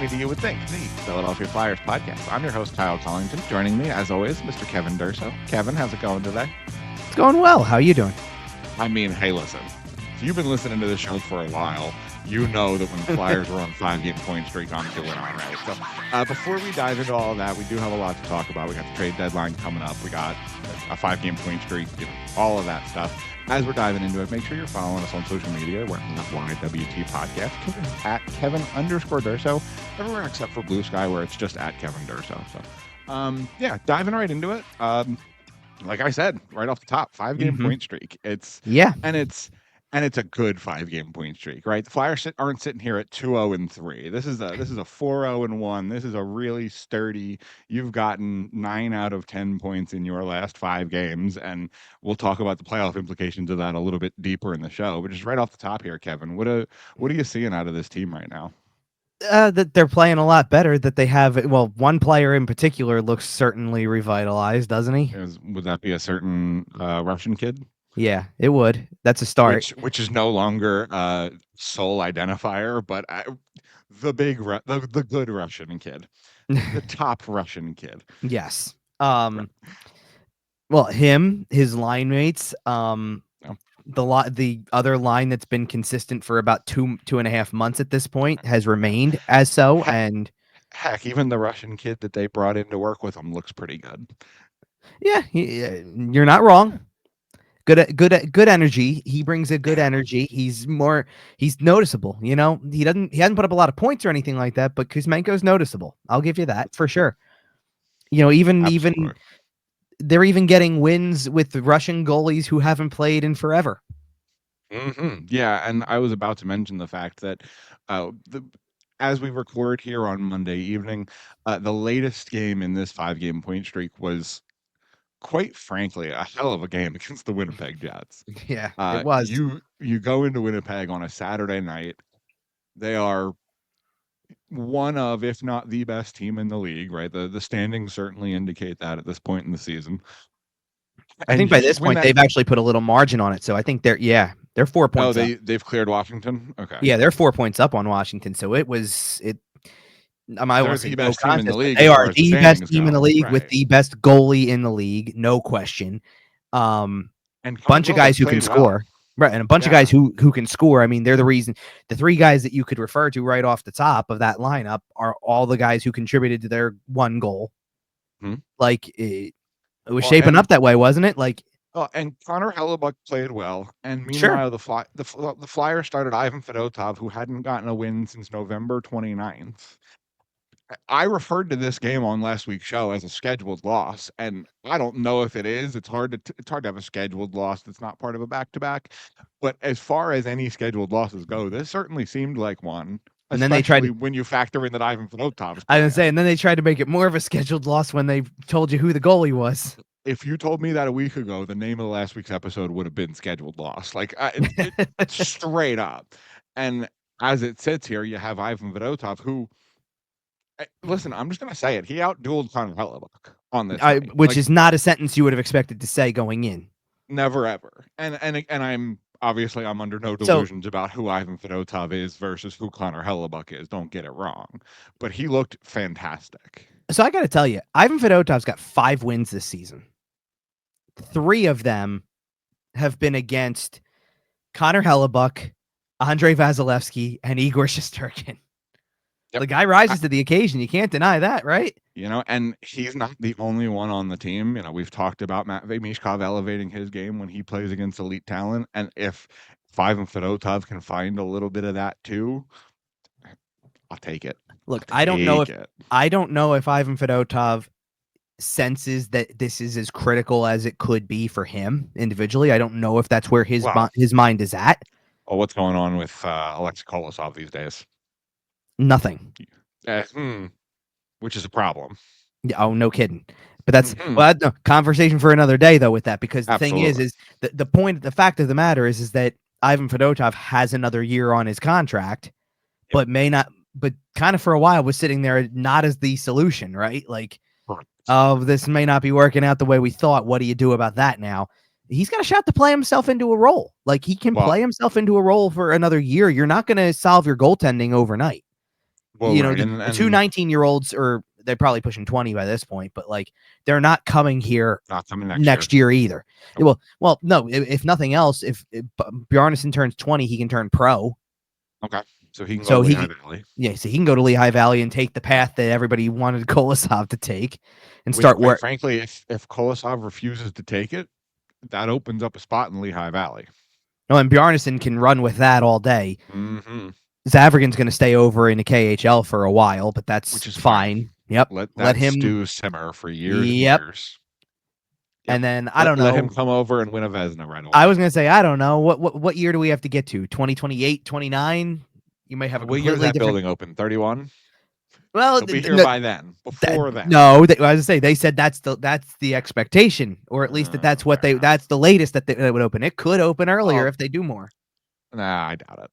me to You Would Think, the Philadelphia Flyers podcast. I'm your host, Kyle Collington. Joining me, as always, Mr. Kevin Durso. Kevin, how's it going today? It's going well. How are you doing? I mean, hey, listen. If you've been listening to this show for a while, you know that when the Flyers were on 5-game point streak, I'm doing all right. So before we dive into all of that, we do have a lot to talk about. We got the trade deadline coming up. We got a 5-game point streak, all of that stuff. As we're diving into it, make sure you're following us on social media. We're at YWT Podcast. Kevin's at Kevin_Durso. Everywhere except for Blue Sky, where it's just at Kevin Durso. So, diving right into it. Like I said, right off the top, 5-game point streak. It's a good 5-game point streak, right? The Flyers aren't sitting here at 2-0-3. This is a 4-0-1. This is a really sturdy. You've gotten 9 out of 10 points in your last 5 games, and we'll talk about the playoff implications of that a little bit deeper in the show. But just right off the top here, Kevin, what are you seeing out of this team right now? That they're playing a lot better. That they have, well, one player in particular looks certainly revitalized, doesn't he? Would that be a certain Russian kid? Yeah, it would. That's a start. Which is no longer sole identifier, but the good Russian kid, the top Russian kid. Yes. Well, his line mates, the other line that's been consistent for about 2.5 months at this point has remained as so. And heck, even the Russian kid that they brought in to work with him looks pretty good. Yeah, you're not wrong. Good energy. He brings a good energy. He's noticeable. You know, he hasn't put up a lot of points or anything like that, but Kuzmenko's noticeable. I'll give you that for sure. You know, even they're even getting wins with the Russian goalies who haven't played in forever. Mm-hmm. Yeah, and I was about to mention the fact that as we record here on Monday evening, the latest game in this 5-game point streak was, quite frankly, a hell of a game against the Winnipeg Jets. Yeah, it was. You go into Winnipeg on a Saturday night. They are one of, if not the best team in the league, right? The standings certainly indicate that at this point in the season. I think by this point they've actually put a little margin on it, so I think they're 4 points. Oh, they've cleared Washington. Okay. Yeah, they're 4 points up on Washington, so it was it. I was the best team in the league. They are the best team in the league with the best goalie in the league, no question. And a bunch of guys who can score, right? And a bunch of guys who can score. I mean, they're the reason. The 3 guys that you could refer to right off the top of that lineup are all the guys who contributed to their 1 goal. Like it was shaping up that way, wasn't it? Like. Oh, and Connor Hellebuck played well, and meanwhile, the Flyers started Ivan Fedotov, who hadn't gotten a win since November 29th. I referred to this game on last week's show as a scheduled loss, and I don't know if it is. It's hard to have a scheduled loss that's not part of a back-to-back. But as far as any scheduled losses go, this certainly seemed like one. And then they tried when you factor in that Ivan Fedotov. I was gonna say, and then they tried to make it more of a scheduled loss when they told you who the goalie was. If you told me that a week ago, the name of last week's episode would have been scheduled loss, like straight up. And as it sits here, you have Ivan Fedotov, who. Listen, I'm just going to say it. He outdueled Connor Hellebuck on this, which is not a sentence you would have expected to say going in. Never ever. And I'm under no delusions about who Ivan Fedotov is versus who Connor Hellebuck is. Don't get it wrong, but he looked fantastic. So I got to tell you, Ivan Fedotov's got 5 wins this season. 3 of them have been against Connor Hellebuck, Andrei Vasilevsky, and Igor Shesterkin. Yep. The guy rises to the occasion. You can't deny that, right? You know, and he's not the only one on the team. You know, we've talked about Matvei Michkov elevating his game when he plays against elite talent. And if Ivan Fedotov can find a little bit of that too, I'll take it. Look, I don't know if Ivan Fedotov senses that this is as critical as it could be for him individually. I don't know if that's where his mind is at. Oh, what's going on with Alexei Kolosov these days? Nothing. Which is a problem. Oh, no kidding. But that's conversation for another day, though, with that, because the thing is the fact of the matter is that Ivan Fedotov has another year on his contract, but may not, but kind of for a while was sitting there not as the solution, right? Like, this may not be working out the way we thought. What do you do about that now? He's got a shot to play himself into a role. Like, he can play himself into a role for another year. You're not going to solve your goaltending overnight. Well, right, The two 19-year-olds, or they're probably pushing 20 by this point, but like they're not coming here not coming next year either. Nope. Well, no. If nothing else, if Bjarnason turns 20, he can turn pro. Okay, so he can go to Lehigh Valley. Yeah, so he can go to Lehigh Valley and take the path that everybody wanted Kolosov to take, and start work. Frankly, if Kolosov refuses to take it, that opens up a spot in Lehigh Valley. No, and Bjarnason can run with that all day. Mm-hmm. Zavragan's going to stay over in the KHL for a while, but that's which is fine. Yep. Let him stew simmer for years and years. Yep. And then I don't know. Let him come over and win a Vezina right away. I was going to say, I don't know. What year do we have to get to? 2028, 29? You may have a completely year is that different building open? 31? Well, they'll be here by then. Before then. No, as I say, they said that's the expectation, or at least that's the latest that they would open. It could open earlier if they do more. Nah, I doubt it.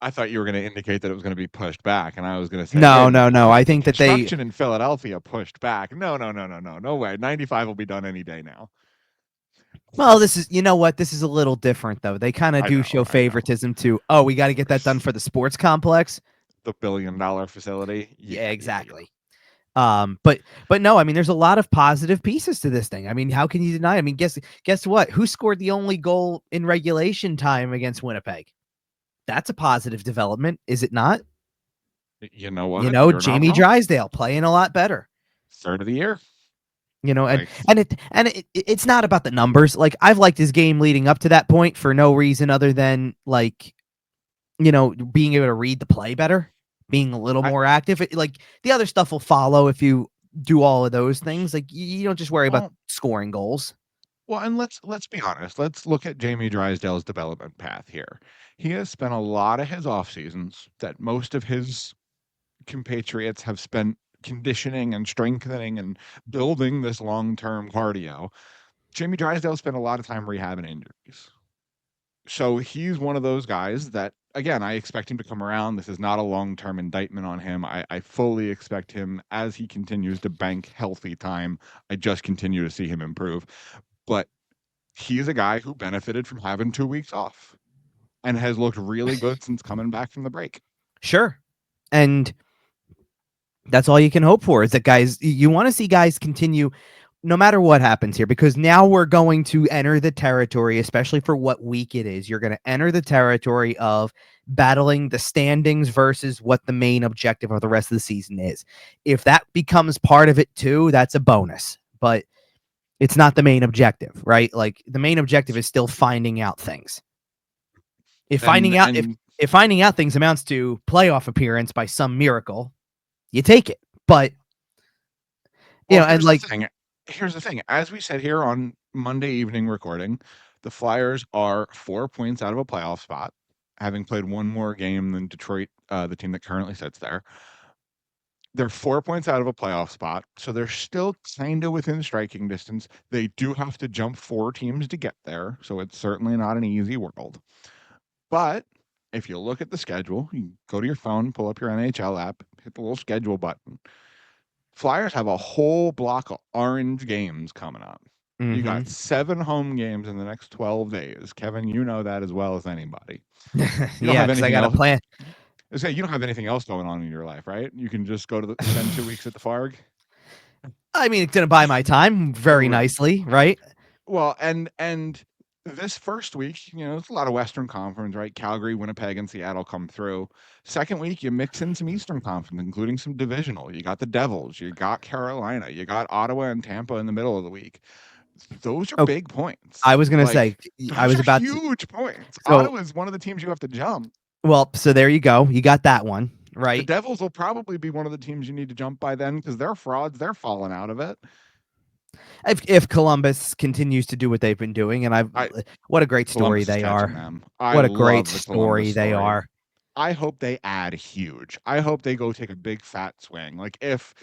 I thought you were going to indicate that it was going to be pushed back, and I was going to say, no. I think that construction in Philadelphia pushed back. No way. 95 will be done any day now. Well, this is, you know what? This is a little different, though. They kind of do show favoritism to, we got to get that done for the sports complex. The $1 billion facility. Yeah, exactly. But no, I mean, there's a lot of positive pieces to this thing. I mean, how can you deny? I mean, guess what? Who scored the only goal in regulation time against Winnipeg? That's a positive development, is it not? You know what? Jamie Drysdale playing a lot better. Third of the year. It's not about the numbers. Like, I've liked his game leading up to that point for no reason other than, like, being able to read the play better, being a little more active. Like, the other stuff will follow if you do all of those things. Like, you don't just worry about scoring goals. Well, and let's be honest. Let's look at Jamie Drysdale's development path here. He has spent a lot of his off seasons that most of his compatriots have spent conditioning and strengthening and building this long-term cardio. Jamie Drysdale spent a lot of time rehabbing injuries. So he's one of those guys that, again, I expect him to come around. This is not a long-term indictment on him. I fully expect him, as he continues to bank healthy time, I just continue to see him improve. But he's a guy who benefited from having 2 weeks off and has looked really good since coming back from the break. Sure. And that's all you can hope for, is that guys, you want to see guys continue no matter what happens here, because now we're going to enter the territory, especially for what week it is. You're going to enter the territory of battling the standings versus what the main objective of the rest of the season is. If that becomes part of it too, that's a bonus, but it's not the main objective, right? Like, the main objective is still finding out things. If finding out things amounts to playoff appearance by some miracle, you take it. But here's the thing. As we said here on Monday evening recording, the Flyers are 4 points out of a playoff spot, having played one more game than Detroit, the team that currently sits there. They're 4 points out of a playoff spot, so they're still kind of within striking distance. They do have to jump 4 teams to get there, so it's certainly not an easy world. But if you look at the schedule, you go to your phone, pull up your NHL app, hit the little schedule button. Flyers have a whole block of orange games coming up. Mm-hmm. You got 7 home games in the next 12 days. Kevin, you know that as well as anybody. Yeah, because I got a plan. You don't have anything else going on in your life, right? You can just go to spend 2 weeks at the Farg. I mean, it's going to buy my time very nicely, right? Well, and this first week, it's a lot of Western Conference, right? Calgary, Winnipeg, and Seattle come through. Second week, you mix in some Eastern Conference, including some divisional. You got the Devils, you got Carolina, you got Ottawa and Tampa in the middle of the week. Those are big points. I was going to say, huge points. Ottawa is one of the teams you have to jump. Well, so there you go. You got that one, right? The Devils will probably be one of the teams you need to jump by then, because they're frauds. They're falling out of it. If Columbus continues to do what they've been doing, and what a great story they are. What a great story they are. I hope they add huge. I hope they go take a big fat swing. Like, if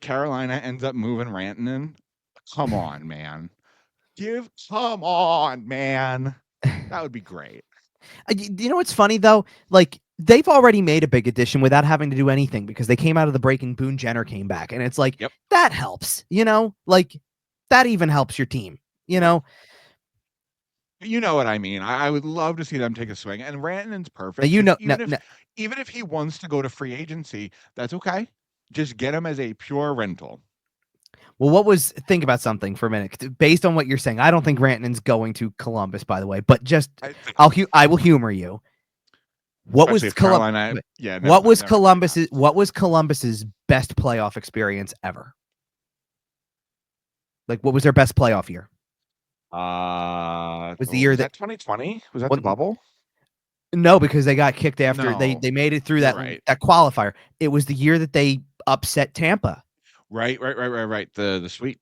Carolina ends up moving Rantanen, come on, man. Come on, man. That would be great. You know what's funny, though? Like, they've already made a big addition without having to do anything, because they came out of the break and Boone Jenner came back. And it's like, that helps, like, that even helps your team, You know what I mean. I would love to see them take a swing, and Rantanen's perfect. You Just know, no, no. even if he wants to go to free agency, that's okay. Just get him as a pure rental. Well, think about something for a minute. Based on what you're saying, I don't think Rantanen's going to Columbus, by the way. But just I will humor you. What was Carolina? Yeah, what was Columbus's best playoff experience ever? Like, what was their best playoff year? Was the year that 2020? Was that the bubble? No, because they got kicked after they made it through that qualifier. It was the year that they upset Tampa. Right. The sweep.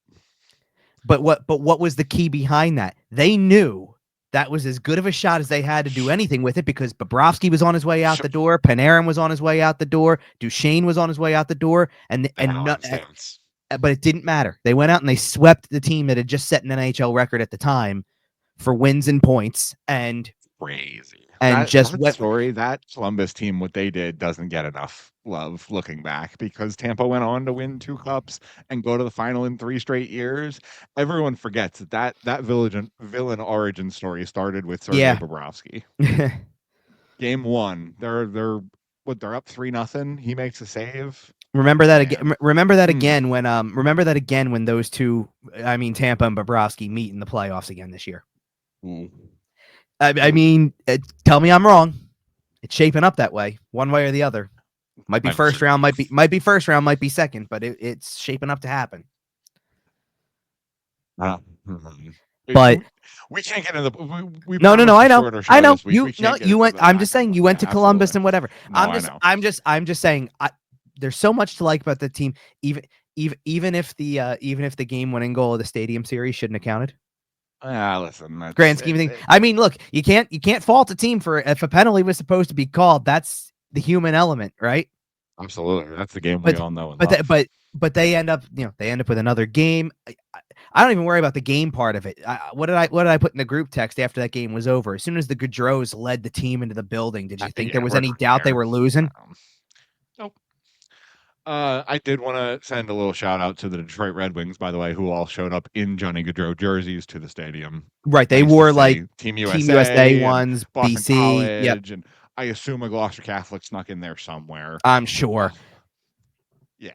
But what was the key behind that? They knew that was as good of a shot as they had to do anything with it, because Bobrovsky was on his way out the door, Panarin was on his way out the door, Duchesne was on his way out the door, but it didn't matter. They went out and they swept the team that had just set an NHL record at the time for wins and points, and crazy. And that Columbus team, what they did doesn't get enough love looking back, because Tampa went on to win 2 cups and go to the final in 3 straight years. Everyone forgets that villain origin story started with Sergei Bobrovsky. Game 1, they're up 3-0. He makes a save. Remember that again. Remember that again when those two, I mean Tampa and Bobrovsky, meet in the playoffs again this year. I mean, tell me I'm wrong. It's shaping up that way, one way or the other. Might be first round, might be first round, might be second, but it's shaping up to happen. But we can't get into the. No. I know. You went. I'm just saying you went to Columbus and whatever. I'm just saying. There's so much to like about the team. Even if the game-winning goal of the Stadium Series shouldn't have counted. Listen, grand scheme of things. I mean, look, you can't fault a team for if a penalty was supposed to be called. That's the human element, right? Absolutely, that's the game we all know. But they end up with another game. I don't even worry about the game part of it. What did I put in the group text after that game was over? As soon as the Gaudreaus led the team into the building, did you think there was any doubt they were losing? Nope. I did want to send a little shout out to the Detroit Red Wings, by the way, who all showed up in Johnny Gaudreau jerseys to the stadium. Right, they wore like Team USA ones, Boston BC, College, and I assume a Gloucester Catholic snuck in there somewhere. I'm sure. Yeah.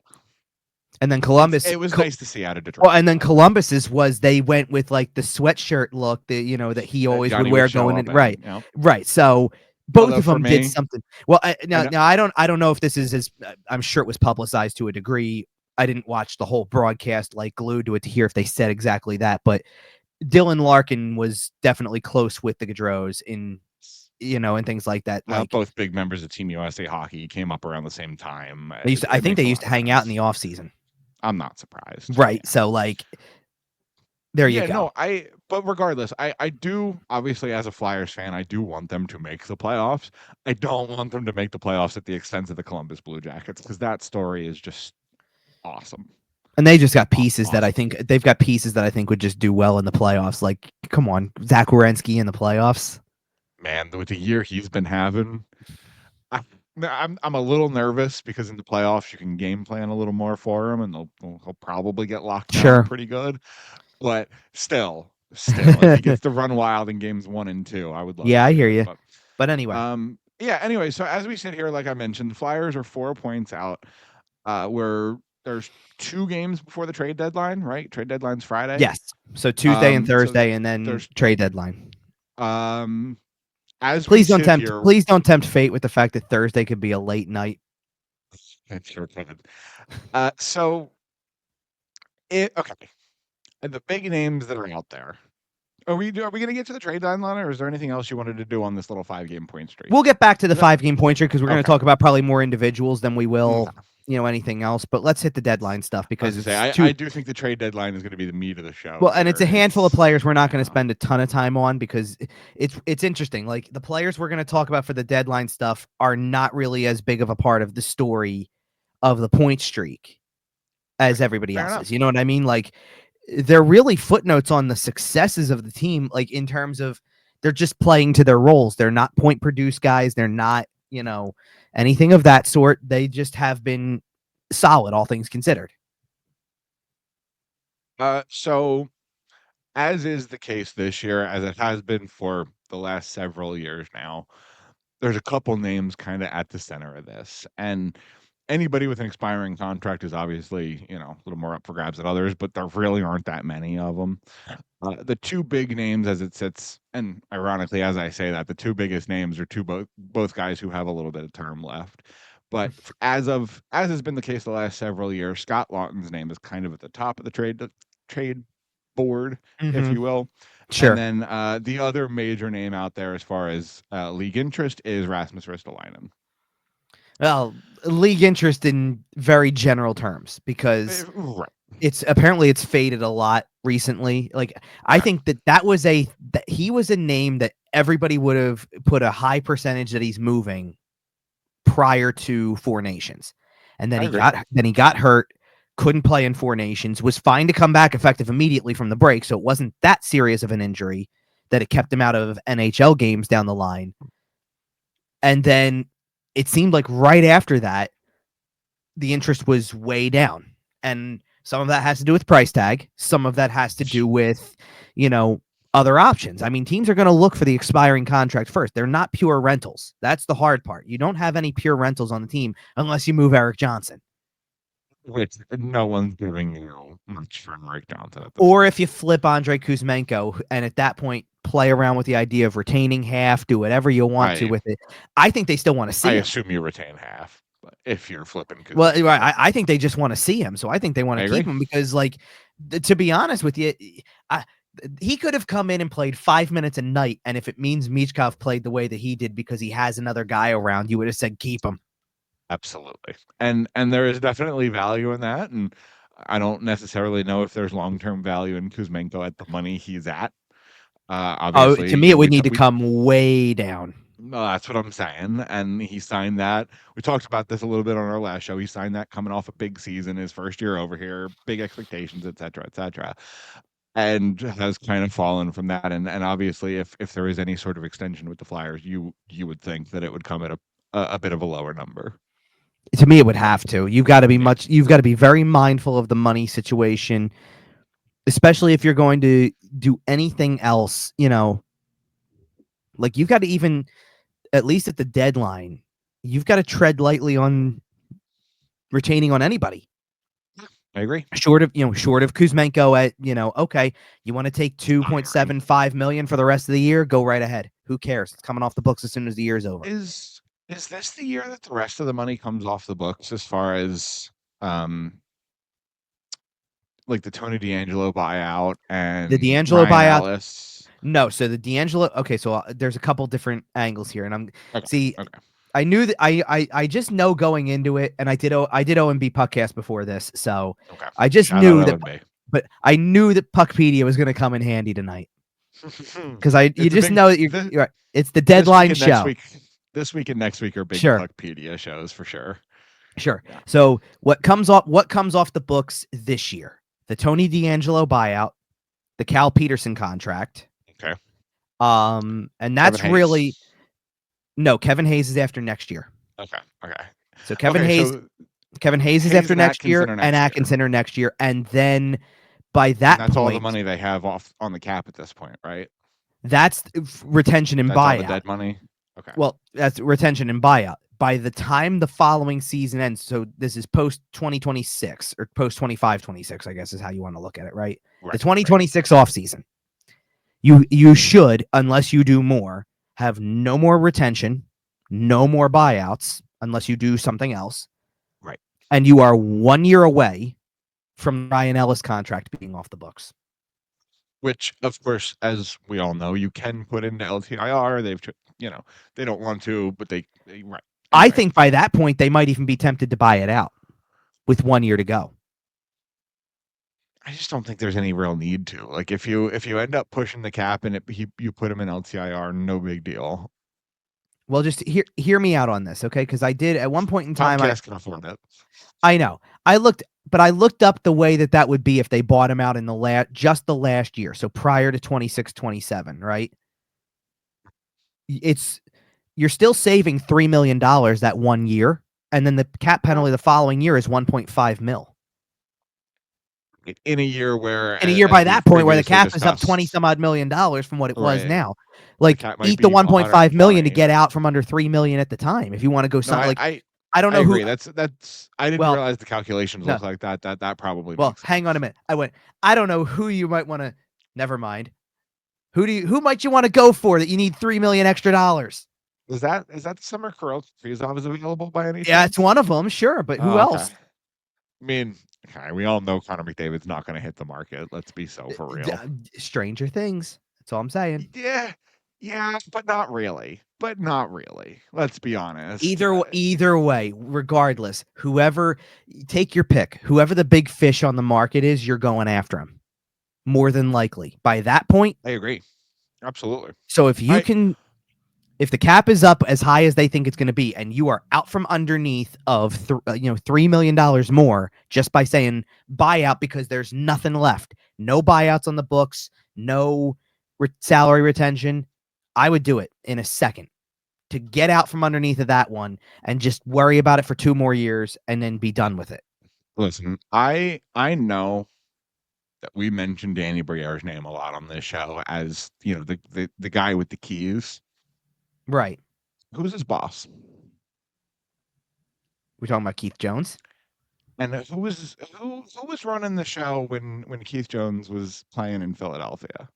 And then Columbus. It was nice to see out of Detroit. Well, and then Columbus's was they went with like the sweatshirt look that he always would wear going in. Right. Right. So both of them did something. Well, now I don't know if this is as I'm sure it was publicized to a degree. I didn't watch the whole broadcast like glued to it to hear if they said exactly that, but Dylan Larkin was definitely close with the Gaudreaus in and things like that. Like both big members of Team USA hockey came up around the same time. I think they used to hang out in the off season. I'm not surprised. Right. Yeah. So like there you go. No, but regardless, I do, obviously, as a Flyers fan, I do want them to make the playoffs. I don't want them to make the playoffs at the expense of the Columbus Blue Jackets, because that story is just awesome. And they just got pieces that I think would just do well in the playoffs. Like, come on, Zach Werenski in the playoffs. Man, with the year he's been having, I'm a little nervous, because in the playoffs you can game plan a little more for him, and he'll probably get locked down pretty good. But still, if he gets to run wild in games 1 and 2, I would love. Yeah, I hear you. But anyway, Anyway, so as we sit here, like I mentioned, the Flyers are 4 points out. Where there's 2 games before the trade deadline, right? Trade deadline's Friday. Yes. So Tuesday and Thursday, and then trade deadline. Please don't tempt fate with the fact that Thursday could be a late night. It sure could. Okay. And the big names that are out there. Are we going to get to the trade deadline, or is there anything else you wanted to do on this little 5-game point streak? We'll get back to the 5-game point streak, because we're going to talk about probably more individuals than we will, anything else. But let's hit the deadline stuff, because I do think the trade deadline is going to be the meat of the show. Well, and it's a handful of players we're not going to spend a ton of time on, because it's interesting. Like, the players we're going to talk about for the deadline stuff are not really as big of a part of the story of the point streak as everybody else is. You know what I mean? Like, they're really footnotes on the successes of the team, like in terms of they're just playing to their roles. They're not point produced guys. They're not, anything of that sort. They just have been solid, all things considered. So as is the case this year, as it has been for the last several years now, there's a couple names kind of at the center of this. And anybody with an expiring contract is obviously, a little more up for grabs than others, but there really aren't that many of them. The two big names as it sits, and ironically, as I say that, the two biggest names are both guys who have a little bit of term left. But as has been the case the last several years, Scott Laughton's name is kind of at the top of the trade board, if you will. Sure. And then the other major name out there as far as league interest is Rasmus Ristolainen. Well, league interest in very general terms, because Right. it's faded a lot recently. Like, I think that he was a name that everybody would have put a high percentage that he's moving prior to Four Nations, and then he got hurt, couldn't play in Four Nations, was fine to come back effective immediately from the break, so it wasn't that serious of an injury that it kept him out of NHL games down the line. And then it seemed like right after that, the interest was way down. And some of that has to do with price tag. Some of that has to do with, other options. I mean, teams are going to look for the expiring contract first. They're not pure rentals. That's the hard part. You don't have any pure rentals on the team unless you move Eric Johnson. Which no one's giving you much for Eric Johnson. Or if you flip Andrei Kuzmenko, and at that point play around with the idea of retaining half, do whatever you want to with it. I think they still want to see him. I assume you retain half, but if you're flipping Kuzmenko. Well, right, I think they just want to see him, so I think they want to keep him because, like, to be honest with you, he could have come in and played 5 minutes a night, and if it means Michkov played the way that he did because he has another guy around, you would have said keep him. Absolutely. And there is definitely value in that. And I don't necessarily know if there's long-term value in Kuzmenko at the money he's at. Obviously, to me, it would need to come way down. No, that's what I'm saying. And he signed that. We talked about this a little bit on our last show. He signed that coming off a big season, his first year over here, big expectations, et cetera, and has kind of fallen from that. And obviously, if there is any sort of extension with the Flyers, you would think that it would come at a bit of a lower number. To me, it would have to. You've got to be very mindful of the money situation, especially if you're going to do anything else, like you've got to, even at least at the deadline, you've got to tread lightly on retaining on anybody. I agree. Short of Kuzmenko at, okay, you want to take $2.75 million for the rest of the year, go right ahead. Who cares? It's coming off the books as soon as the year's over. Is this the year that the rest of the money comes off the books as far as like the Tony DeAngelo buyout and the DeAngelo Ryan buyout? Ellis? No, so the DeAngelo. Okay, so there's a couple different angles here, and okay. I knew that I just know going into it, and I did OMB Puckcast before this, so I just knew that. But I knew that Puckpedia was going to come in handy tonight because you just know that you're right. It's the deadline show. This week and next week are big Puckpedia shows for sure. Sure. Yeah. So what comes off the books this year? The Tony DeAngelo buyout, the Cal Peterson contract. Okay. And that's really no. Kevin Hayes is after next year. Okay. So Kevin Hayes is after next year, and Atkinson are next year, and then by that that's point, all the money they have off on the cap at this point, right? That's retention and buyout. All the dead money. Okay. Well, that's retention and buyout. By the time the following season ends, so this is post 2026 or post 25-26, I guess is how you want to look at it, right? The 2026 offseason. You should, unless you do more, have no more retention, no more buyouts, unless you do something else. Right. And you are 1 year away from Ryan Ellis contract being off the books. Which, of course, as we all know, you can put into LTIR. They don't want to, but they right. Anyway. I think by that point, they might even be tempted to buy it out with 1 year to go. I just don't think there's any real need to. Like, if you end up pushing the cap and you put him in LTIR, no big deal. Well, just hear me out on this, okay? Because I did at one point in time. I know. I looked up the way that would be if they bought him out in the last year, so prior to 26-27, right? You're still saving $3 million that 1 year, and then the cap penalty the following year is $1.5 million. In a year where, by that point where the cap is up 20 some odd $1 million from what it was now, like eat the 1.5 million to get out from under 3 million at the time. If you want to go something I don't know who. That's I didn't realize the calculations look like that. That probably. Well, hang on a minute. I don't know who you might want to. Never mind. Who might you want to go for that you need $3 million extra dollars? Is that the summer Kaprizov is available by any chance? Yeah, it's one of them, sure, but who else? I mean, we all know Connor McDavid's not going to hit the market. Let's be so for real. Stranger things. That's all I'm saying. Yeah, but not really. Let's be honest. Either way, regardless, take your pick. Whoever the big fish on the market is, you're going after him. More than likely. By that point, I agree. Absolutely. So if if the cap is up as high as they think it's going to be, and you are out from underneath of $3 million more just by saying buyout because there's nothing left, no buyouts on the books, no salary retention, I would do it in a second to get out from underneath of that one and just worry about it for 2 more years and then be done with it. Listen, I know that we mentioned Danny Briere's name a lot on this show as the guy with the keys. Right. Who's his boss? We're talking about Keith Jones. And who was running the show when Keith Jones was playing in Philadelphia?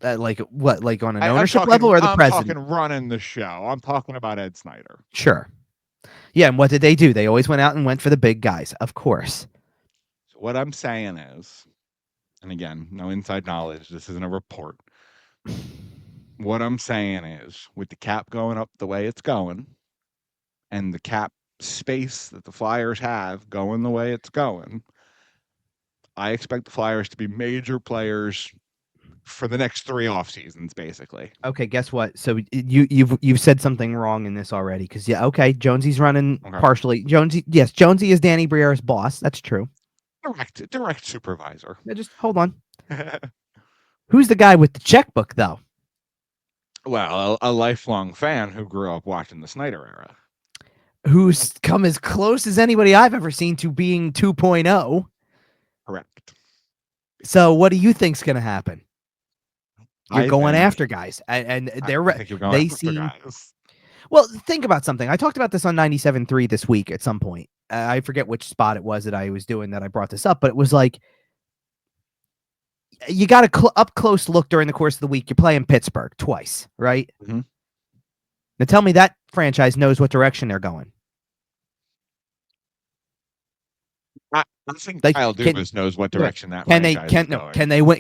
Like what? Like on an ownership level or the president? I'm talking running the show. I'm talking about Ed Snyder. Sure. Yeah, and what did they do? They always went out and went for the big guys, of course. So what I'm saying is, and again, no inside knowledge. This isn't a report. What I'm saying is, with the cap going up the way it's going, and the cap space that the Flyers have going the way it's going, I expect the Flyers to be major players for the next 3 off seasons, basically. Okay, guess what? So you've said something wrong in this already, because Jonesy's running partially. Jonesy is Danny Briere's boss. That's true. Direct supervisor. Yeah, just hold on. Who's the guy with the checkbook, though? Well, a lifelong fan who grew up watching the Snyder era. Who's come as close as anybody I've ever seen to being 2.0. Correct. So what do you think's going to happen? You're going after guys, and they seem. Guys. Well, think about something. I talked about this on 97.3 this week at some point. I forget which spot it was that I was doing that I brought this up, but it was like, you got a up close look during the course of the week. You're playing Pittsburgh twice, right? Mm-hmm. Now tell me that franchise knows what direction they're going. I think Kyle Dubas knows what direction that franchise is going.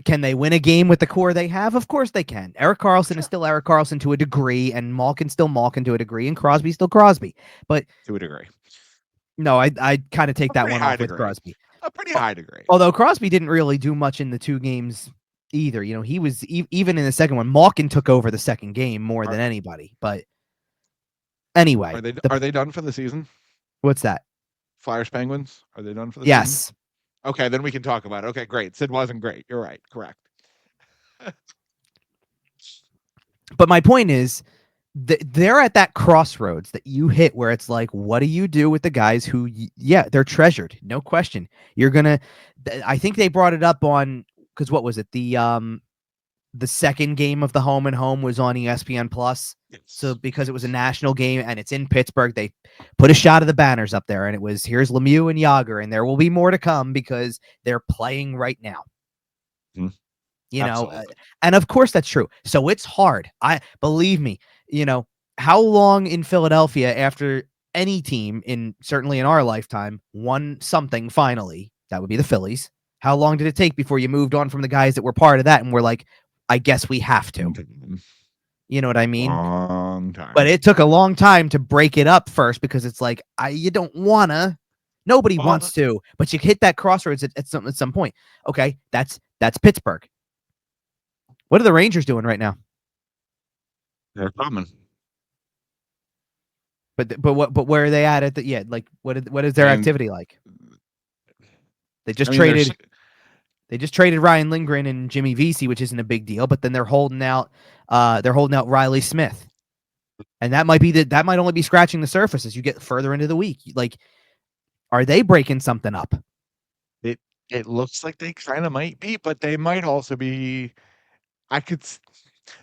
Can they win a game with the core they have? Of course they can. Erik Karlsson is still Erik Karlsson to a degree, and Malkin's still Malkin to a degree, and Crosby's still Crosby. But to a degree. No, I kind of take that one off with Crosby. A pretty high degree. Although Crosby didn't really do much in the 2 games either. He was even in the second one. Malkin took over the second game more than anybody. But anyway, are they done for the season? What's that? Flyers Penguins? Are they done for the season? Yes. Okay, then we can talk about it. Okay, great. Sid wasn't great. You're right. Correct. But my point is, they're at that crossroads that you hit where it's like, what do you do with the guys who, they're treasured, no question. You're gonna. I think they brought it up on, because what was it? The second game of the home and home was on ESPN Plus. Yes. So because it was a national game and it's in Pittsburgh, they put a shot of the banners up there, and it was, here's Lemieux and Jágr, and there will be more to come because they're playing right now. Absolutely. And of course that's true. So it's hard. Believe me. How long in Philadelphia after any team certainly in our lifetime won something finally? That would be the Phillies. How long did it take before you moved on from the guys that were part of that and were like, I guess we have to? You know what I mean? Long time. But it took a long time to break it up first, because it's like, you don't wanna. Nobody wants to, but you hit that crossroads at some point. Okay, that's Pittsburgh. What are the Rangers doing right now? They're coming. But where are they at what is their activity like? They just traded Ryan Lindgren and Jimmy Vesey, which isn't a big deal, but then they're holding out Riley Smith. And that might only be scratching the surface as you get further into the week. Like, are they breaking something up? It looks like they kind of might be, but they might also be.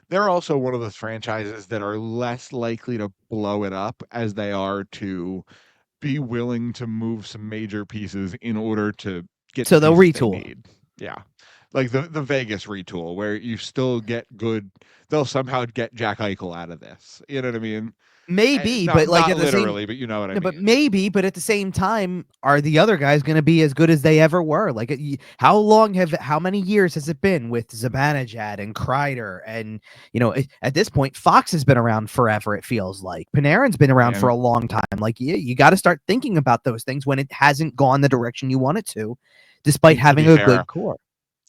They're also one of those franchises that are less likely to blow it up as they are to be willing to move some major pieces in order to get the So they'll pieces they retool. need. Yeah. Like the Vegas retool where you still get good. They'll somehow get Jack Eichel out of this. You know what I mean? Maybe, but like Not at the same literally, but you know what I no, but mean. maybe, but at the same time, are the other guys going to be as good as they ever were? Like, how many years has it been with Zibanejad and Kreider? And, at this point, Fox has been around forever, it feels like. Panarin's been around for a long time. Like, you got to start thinking about those things when it hasn't gone the direction you want it to, despite having a good core.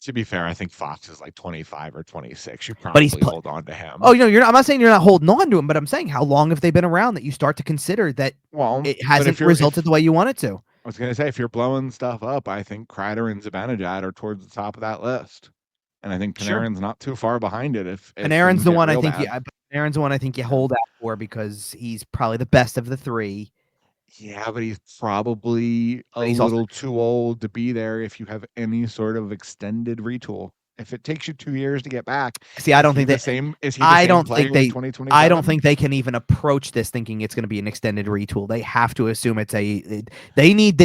To be fair, I think Fox is like 25 or 26. You But he's probably hold on to him. Oh, I'm not saying you're not holding on to him, but I'm saying how long have they been around that you start to consider that it hasn't resulted the way you want it to. I was going to say, if you're blowing stuff up, I think Kreider and Zibanejad are towards the top of that list. And I think Panarin's not too far behind it. If Panarin's the one I think Panarin's the one I think you hold out for because he's probably the best of the three. Yeah, but he's probably little too old to be there if you have any sort of extended retool. If it takes you 2 years to get back, see, I don't think Is he the same player in 2027? I don't think they can even approach this thinking it's going to be an extended retool. They have to assume they need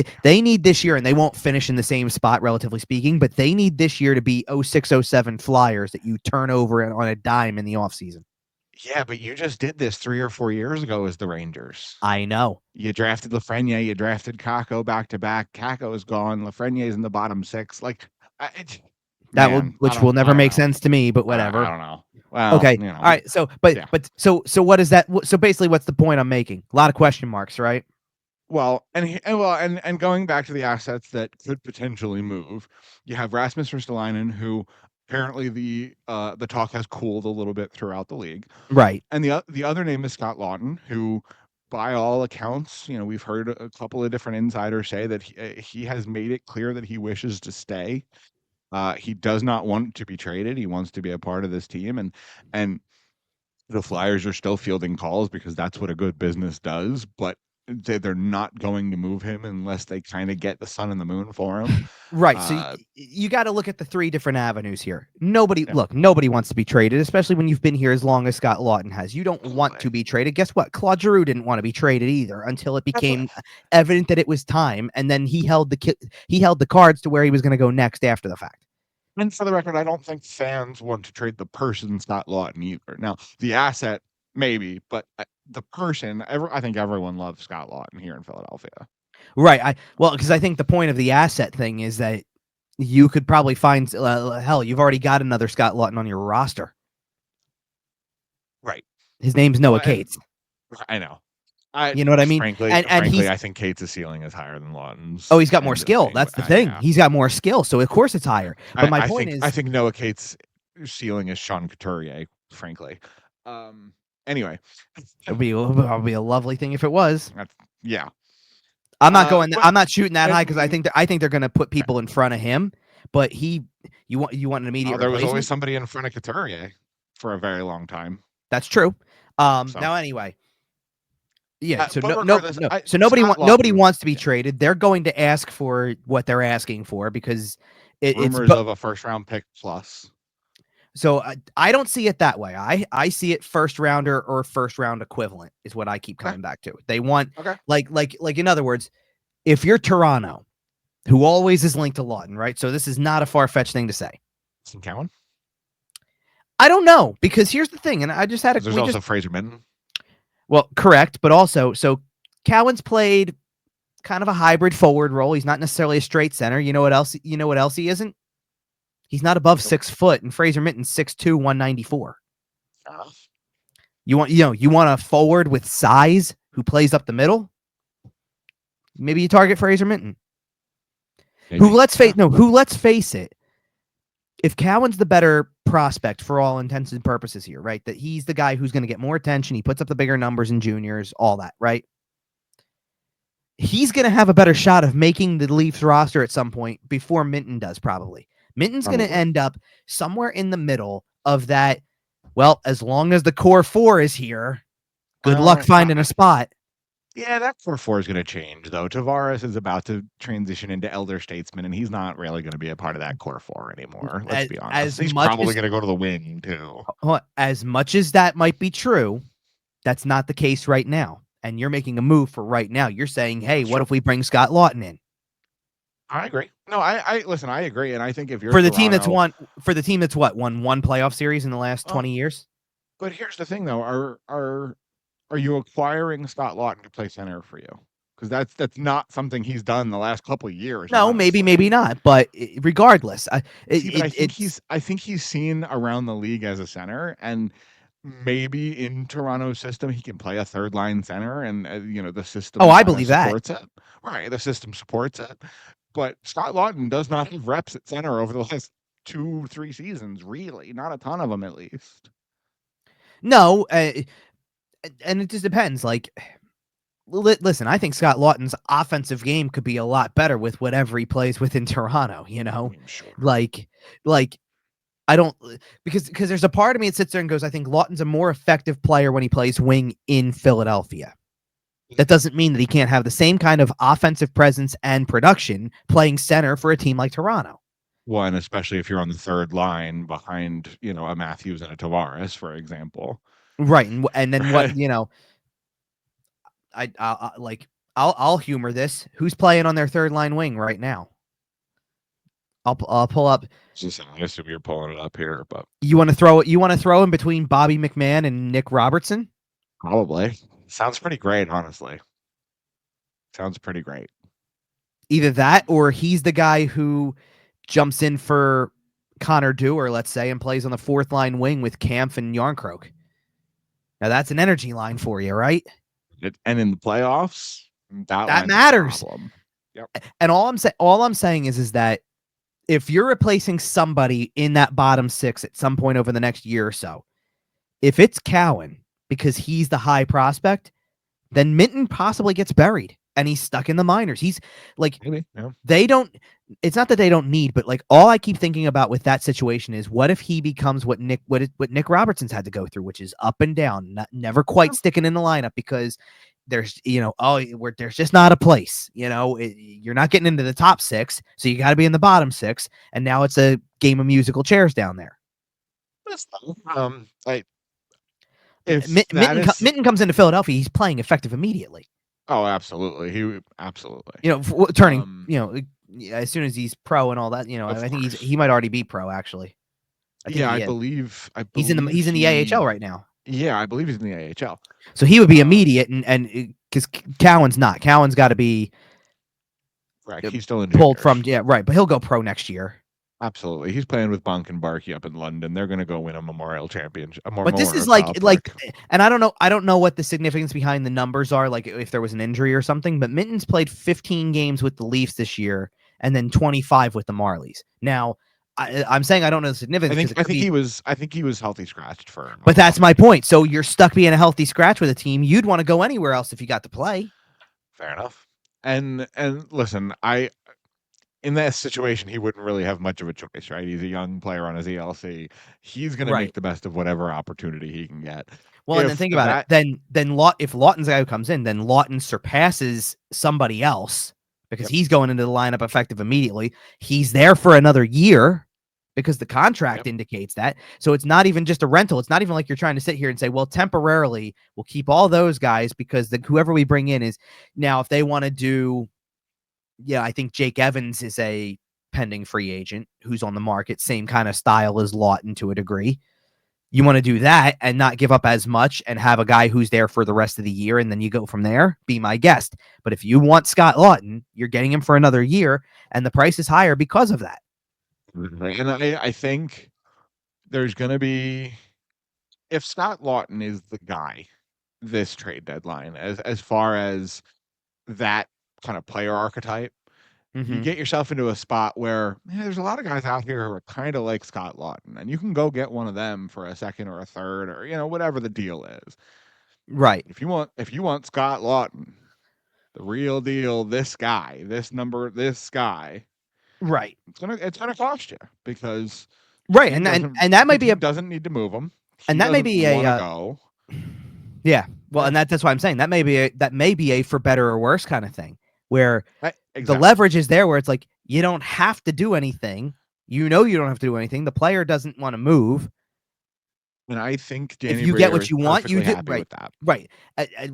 this year, and they won't finish in the same spot, relatively speaking, but they need this year to be 06-07 Flyers that you turn over on a dime in the offseason. Yeah, but you just did this 3 or 4 years ago as the Rangers. I know. You drafted Lafreniere, you drafted Kakko back-to-back. Kakko is gone. Lafreniere's in the bottom 6. Like, which will never make sense to me, but whatever. I don't know. Well, okay. All right. So, so what is that? So basically, what's the point I'm making? A lot of question marks, right? Well, and going back to the assets that could potentially move, you have Rasmus Ristolainen, who apparently the talk has cooled a little bit throughout the league, right? And the other name is Scott Laughton, who, by all accounts, we've heard a couple of different insiders say that he has made it clear that he wishes to stay. He does not want to be traded. He wants to be a part of this team, and the Flyers are still fielding calls because that's what a good business does. But they're not going to move him unless they kind of get the sun and the moon for him. Right. So you got to look at the three different avenues here. Nobody wants to be traded, especially when you've been here as long as Scott Laughton has. You don't want to be traded. Guess what? Claude Giroux didn't want to be traded either until it became evident that it was time, and then he held the cards to where he was going to go next after the fact. And for the record, I don't think fans want to trade the person Scott Laughton either. Now, the asset, maybe, but the person, I think everyone loves Scott Laughton here in Philadelphia. Right. Because I think the point of the asset thing is that you could probably find, hell, you've already got another Scott Laughton on your roster. Right. His name's Noah Cates. I know. You know what I mean? Frankly, I think Cates' ceiling is higher than Laughton's. Oh, he's got more skill. That's the thing. He's got more skill, so of course it's higher. But my point is, I think Noah Cates' ceiling is Sean Couturier. Frankly, anyway, it'll be a lovely thing if it was. Yeah, I'm not going. I'm not shooting that high because I think they're going to put people in front of him. But you want an immediate. There was always somebody in front of Couturier for a very long time. That's true. Now anyway. Yeah, so so nobody wants to be traded. They're going to ask for what they're asking for because it's of a first round pick plus. So I don't see it that way. I see it first rounder or first round equivalent is what I keep coming back to. They want like in other words, if you're Toronto, who always is linked to Laughton, right? So this is not a far-fetched thing to say. Cowan? I don't know because here's the thing, and I just had there's also Fraser Minton. Well, correct, but also, so Cowan's played kind of a hybrid forward role. He's not necessarily a straight center. You know what else he isn't? He's not above 6 foot, and Fraser Minton's 6'2", 194. You want a forward with size who plays up the middle? Maybe you target Fraser Minton. Maybe. Who let's face it. If Cowan's the better prospect for all intents and purposes here, right? That he's the guy who's going to get more attention. He puts up the bigger numbers in juniors, all that, right? He's going to have a better shot of making the Leafs roster at some point before Minton does, probably. Minton's going to end up somewhere in the middle of that. Well, as long as the core 4 is here, good luck finding a spot. Yeah, that core four is going to change, though. Tavares is about to transition into elder statesman, and he's not really going to be a part of that core four anymore. Let's be honest. As He's much probably as going to go to the wing, too. as much as that might be true, that's not the case right now. And you're making a move for right now. You're saying, hey, That's what true. if we bring Scott Laughton in? I agree. No, I listen, I agree. And I think if you're For the Toronto, team that's won one playoff series in the last 20 years? But here's the thing, though. Are you acquiring Scott Laughton to play center for you? Because that's not something he's done the last couple of years, No, honestly. maybe not. But regardless, See, but I think he's seen around the league as a center, and maybe in Toronto's system he can play a third line center, and the system I kind of believe that. supports it. Right, the system supports it. But Scott Laughton does not have reps at center over the last 2-3 seasons, really, not a ton of them at least. No, and it just depends. Like, listen, I think Scott Laughton's offensive game could be a lot better with whatever he plays within Toronto. Sure. like I don't because there's a part of me that sits there and goes, I think Laughton's a more effective player when he plays wing in Philadelphia. That doesn't mean that he can't have the same kind of offensive presence and production playing center for a team like Toronto. Well, and especially if you're on the third line behind, a Matthews and a Tavares, for example. Right, and then what, I'll humor this. Who's playing on their third line wing right now? I'll pull up. I assume you're pulling it up here, but you want to throw in between Bobby McMahon and Nick Robertson? Probably. Sounds pretty great, honestly. Sounds pretty great. Either that, or he's the guy who jumps in for Connor Dewar, let's say, and plays on the fourth line wing with Kampf and Yarncroke. Now that's an energy line for you, right? And in the playoffs, that matters. Yep. And all I'm saying is that if you're replacing somebody in that bottom six at some point over the next year or so, if it's Cowan because he's the high prospect, then Minton possibly gets buried and he's stuck in the minors. He's like, maybe, yeah. They don't. It's not that they don't need, but like all I keep thinking about with that situation is what if he becomes what Nick Robertson's had to go through, which is up and down, never quite sticking in the lineup because there's there's just not a place. You're not getting into the top six, so you got to be in the bottom six, and now it's a game of musical chairs down there. If Minton comes into Philadelphia, he's playing effective immediately. Oh, absolutely. He absolutely. Turning. As soon as he's pro and all that, I think he might already be pro actually. I believe he's in the AHL right now. Yeah, I believe he's in the AHL. So he would be immediate, and because Cowan's not. Cowan's got to be right. He's still in pulled from right, but he'll go pro next year. Absolutely, he's playing with Bonk and Barkey up in London. They're going to go win a Memorial Championship. But this is like, and I don't know what the significance behind the numbers are. Like if there was an injury or something. But Minton's played 15 games with the Leafs this year, and then 25 with the Marlies. Now, I'm saying I don't know the significance. I think he was healthy scratched for. But that's my point. So you're stuck being a healthy scratch with a team. You'd want to go anywhere else if you got to play. Fair enough. And listen, in that situation, he wouldn't really have much of a choice, right? He's a young player on his ELC. He's going to make the best of whatever opportunity he can get. Well, and then think about it. Then if Laughton's guy who comes in, then Laughton surpasses somebody else because he's going into the lineup effective immediately. He's there for another year because the contract indicates that. So it's not even just a rental. It's not even like you're trying to sit here and say, well, temporarily we'll keep all those guys because whoever we bring in is now if they want to do. Yeah, I think Jake Evans is a pending free agent who's on the market, same kind of style as Laughton to a degree. You want to do that and not give up as much and have a guy who's there for the rest of the year, and then you go from there, be my guest. But if you want Scott Laughton, you're getting him for another year, and the price is higher because of that. And I think there's going to be, if Scott Laughton is the guy this trade deadline, as far as that kind of player archetype, you get yourself into a spot where there's a lot of guys out here who are kind of like Scott Laughton, and you can go get one of them for a second or a third or whatever the deal is. Right. If you want Scott Laughton, the real deal, this guy. Right. It's gonna cost you because right, and that might be doesn't need to move him. And that may be a go. Yeah, Well, and that's why I'm saying that may be a for better or worse kind of thing, where exactly. the leverage is there, where it's like you don't have to do anything. You don't have to do anything. The player doesn't want to move. And I think if Danny you get Briere what is you want, you perfectly do happy right, with that. right,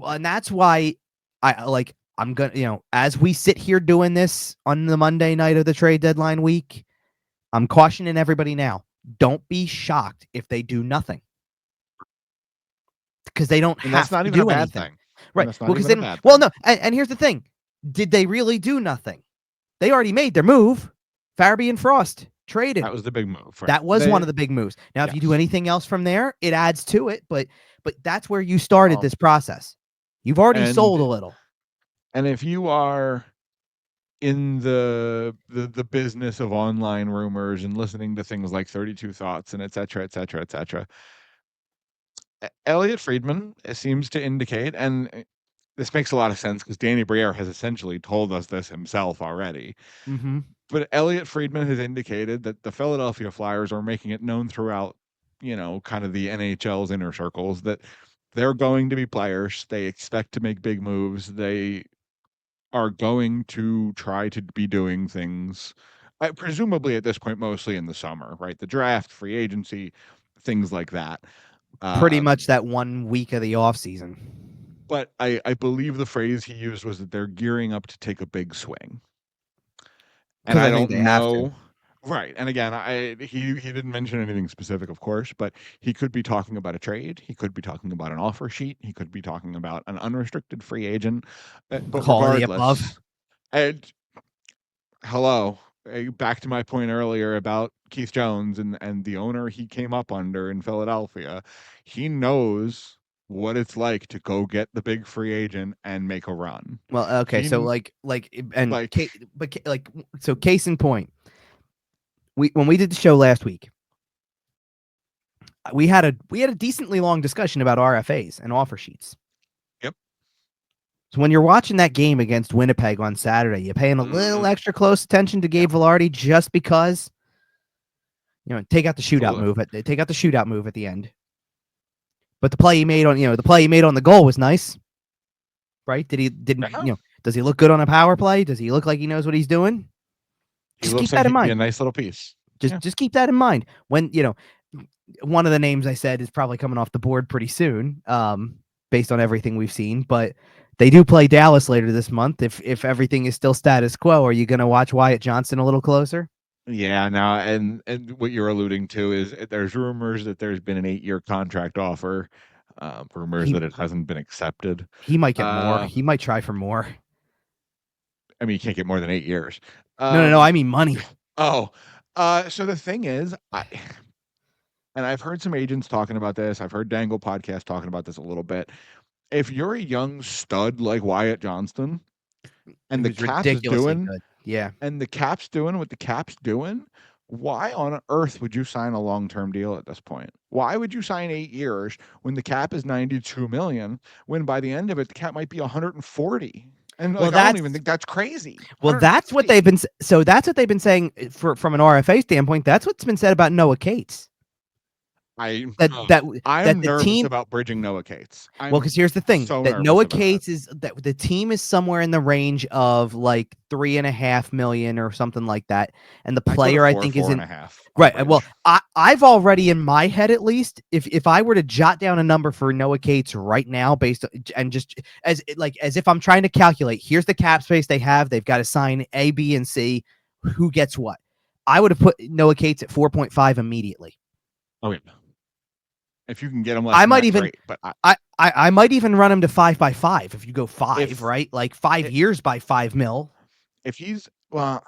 and that's why I'm gonna, as we sit here doing this on the Monday night of the trade deadline week, I'm cautioning everybody now: don't be shocked if they do nothing, because they don't And that's have not to even a do bad anything. thing. Right? That's not Well, because even they a don't. bad Well, thing. no, and here's the thing: did they really do nothing? They already made their move. Farabee and Frost traded. That was the big move. Right? That was one of the big moves. Now, if you do anything else from there, it adds to it. But that's where you started this process. You've already sold a little. And if you are in the business of online rumors and listening to things like 32 Thoughts and et cetera, et cetera, et cetera, Elliot Friedman seems to indicate, and this makes a lot of sense because Danny Briere has essentially told us this himself already. Mm-hmm. But Elliot Friedman has indicated that the Philadelphia Flyers are making it known throughout, kind of the NHL's inner circles that they're going to be players. They expect to make big moves. They are going to try to be doing things, presumably at this point, mostly in the summer, right? The draft, free agency, things like that. Pretty much that 1 week of the off season. But I believe the phrase he used was that they're gearing up to take a big swing. And I don't know. Right. And again, he didn't mention anything specific, of course, but he could be talking about a trade. He could be talking about an offer sheet. He could be talking about an unrestricted free agent. But regardless, and hello, back to my point earlier about Keith Jones and the owner he came up under in Philadelphia. He knows what it's like to go get the big free agent and make a run. Well, okay, so so case in point, when we did the show last week, we had a decently long discussion about RFAs and offer sheets. Yep. So when you're watching that game against Winnipeg on Saturday, you're paying a little extra close attention to Gabe Vilardi just because, take out the shootout move at the end. But the play he made on the goal was nice, right? Does he look good on a power play? Does he look like he knows what he's doing? Just keep that in mind. Be a nice little piece. Just keep that in mind. When one of the names I said is probably coming off the board pretty soon, based on everything we've seen. But they do play Dallas later this month. If everything is still status quo, are you going to watch Wyatt Johnston a little closer? Yeah, no, and what you're alluding to is there's rumors that there's been an 8-year contract offer. Rumors that it hasn't been accepted. He might get more. He might try for more. I mean, you can't get more than 8 years. No. I mean money. Oh, so the thing is, and I've heard some agents talking about this. I've heard Dangle podcast talking about this a little bit. If you're a young stud like Wyatt Johnston, and the Caps is doing, and the Caps doing what the Caps doing, why on earth would you sign a long-term deal at this point? Why would you sign 8 years when the cap is $92 million, when by the end of it the cap might be 140? And I don't even think that's crazy. Well, that's what they've been. So that's what they've been saying from an RFA standpoint. That's what's been said about Noah Cates. I'm that nervous team, about bridging Noah Cates. Because here's the thing: that Noah Cates is that the team is somewhere in the range of like $3.5 million or something like that, and the player I think is in right. Well, I've already in my head at least, if I were to jot down a number for Noah Cates right now, based and just as if I'm trying to calculate, here's the cap space they have. They've got to sign A, B, and C. Who gets what? I would have put Noah Cates at 4.5 immediately. Oh yeah. If you can get him less, great, but I might even run him to 5x5 if you go 5, right? Like 5 years by $5 million. If he's willing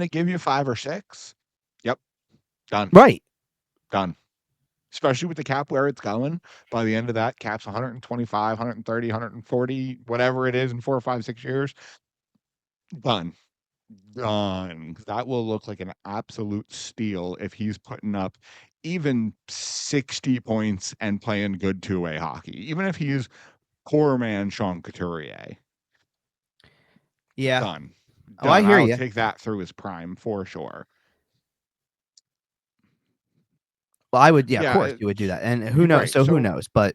to give you 5 or 6, yep, done. Right, done. Especially with the cap where it's going. By the end of that, cap's 125, 130, 140, whatever it is in 4, 5, 6 years. Done. That will look like an absolute steal if he's putting up even 60 points and playing good two-way hockey, even if he's poor man Sean Couturier. Yeah. Done. Oh, I hear I'll you. take that through his prime for sure. Well, I would, of course you would do that. And who knows? Who knows? But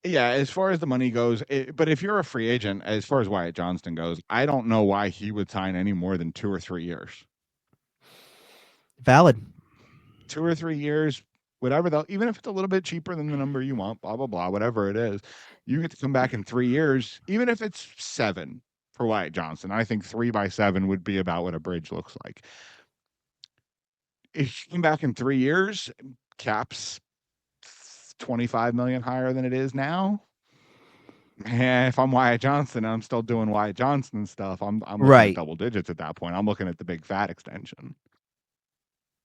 Yeah, as far as the money goes, but if you're a free agent, as far as Wyatt Johnston goes, I don't know why he would sign any more than 2 or 3 years. Valid. 2 or 3 years, whatever, though, even if it's a little bit cheaper than the number you want, blah, blah, blah, whatever it is, you get to come back in 3 years, even if it's 7 for Wyatt Johnston. I think 3 by 7 would be about what a bridge looks like. If you come back in 3 years, cap's 25 million higher than it is now. And if I'm Wyatt Johnston and I'm still doing Wyatt Johnston stuff, I'm looking at Right. double digits at that point. I'm looking at the big fat extension.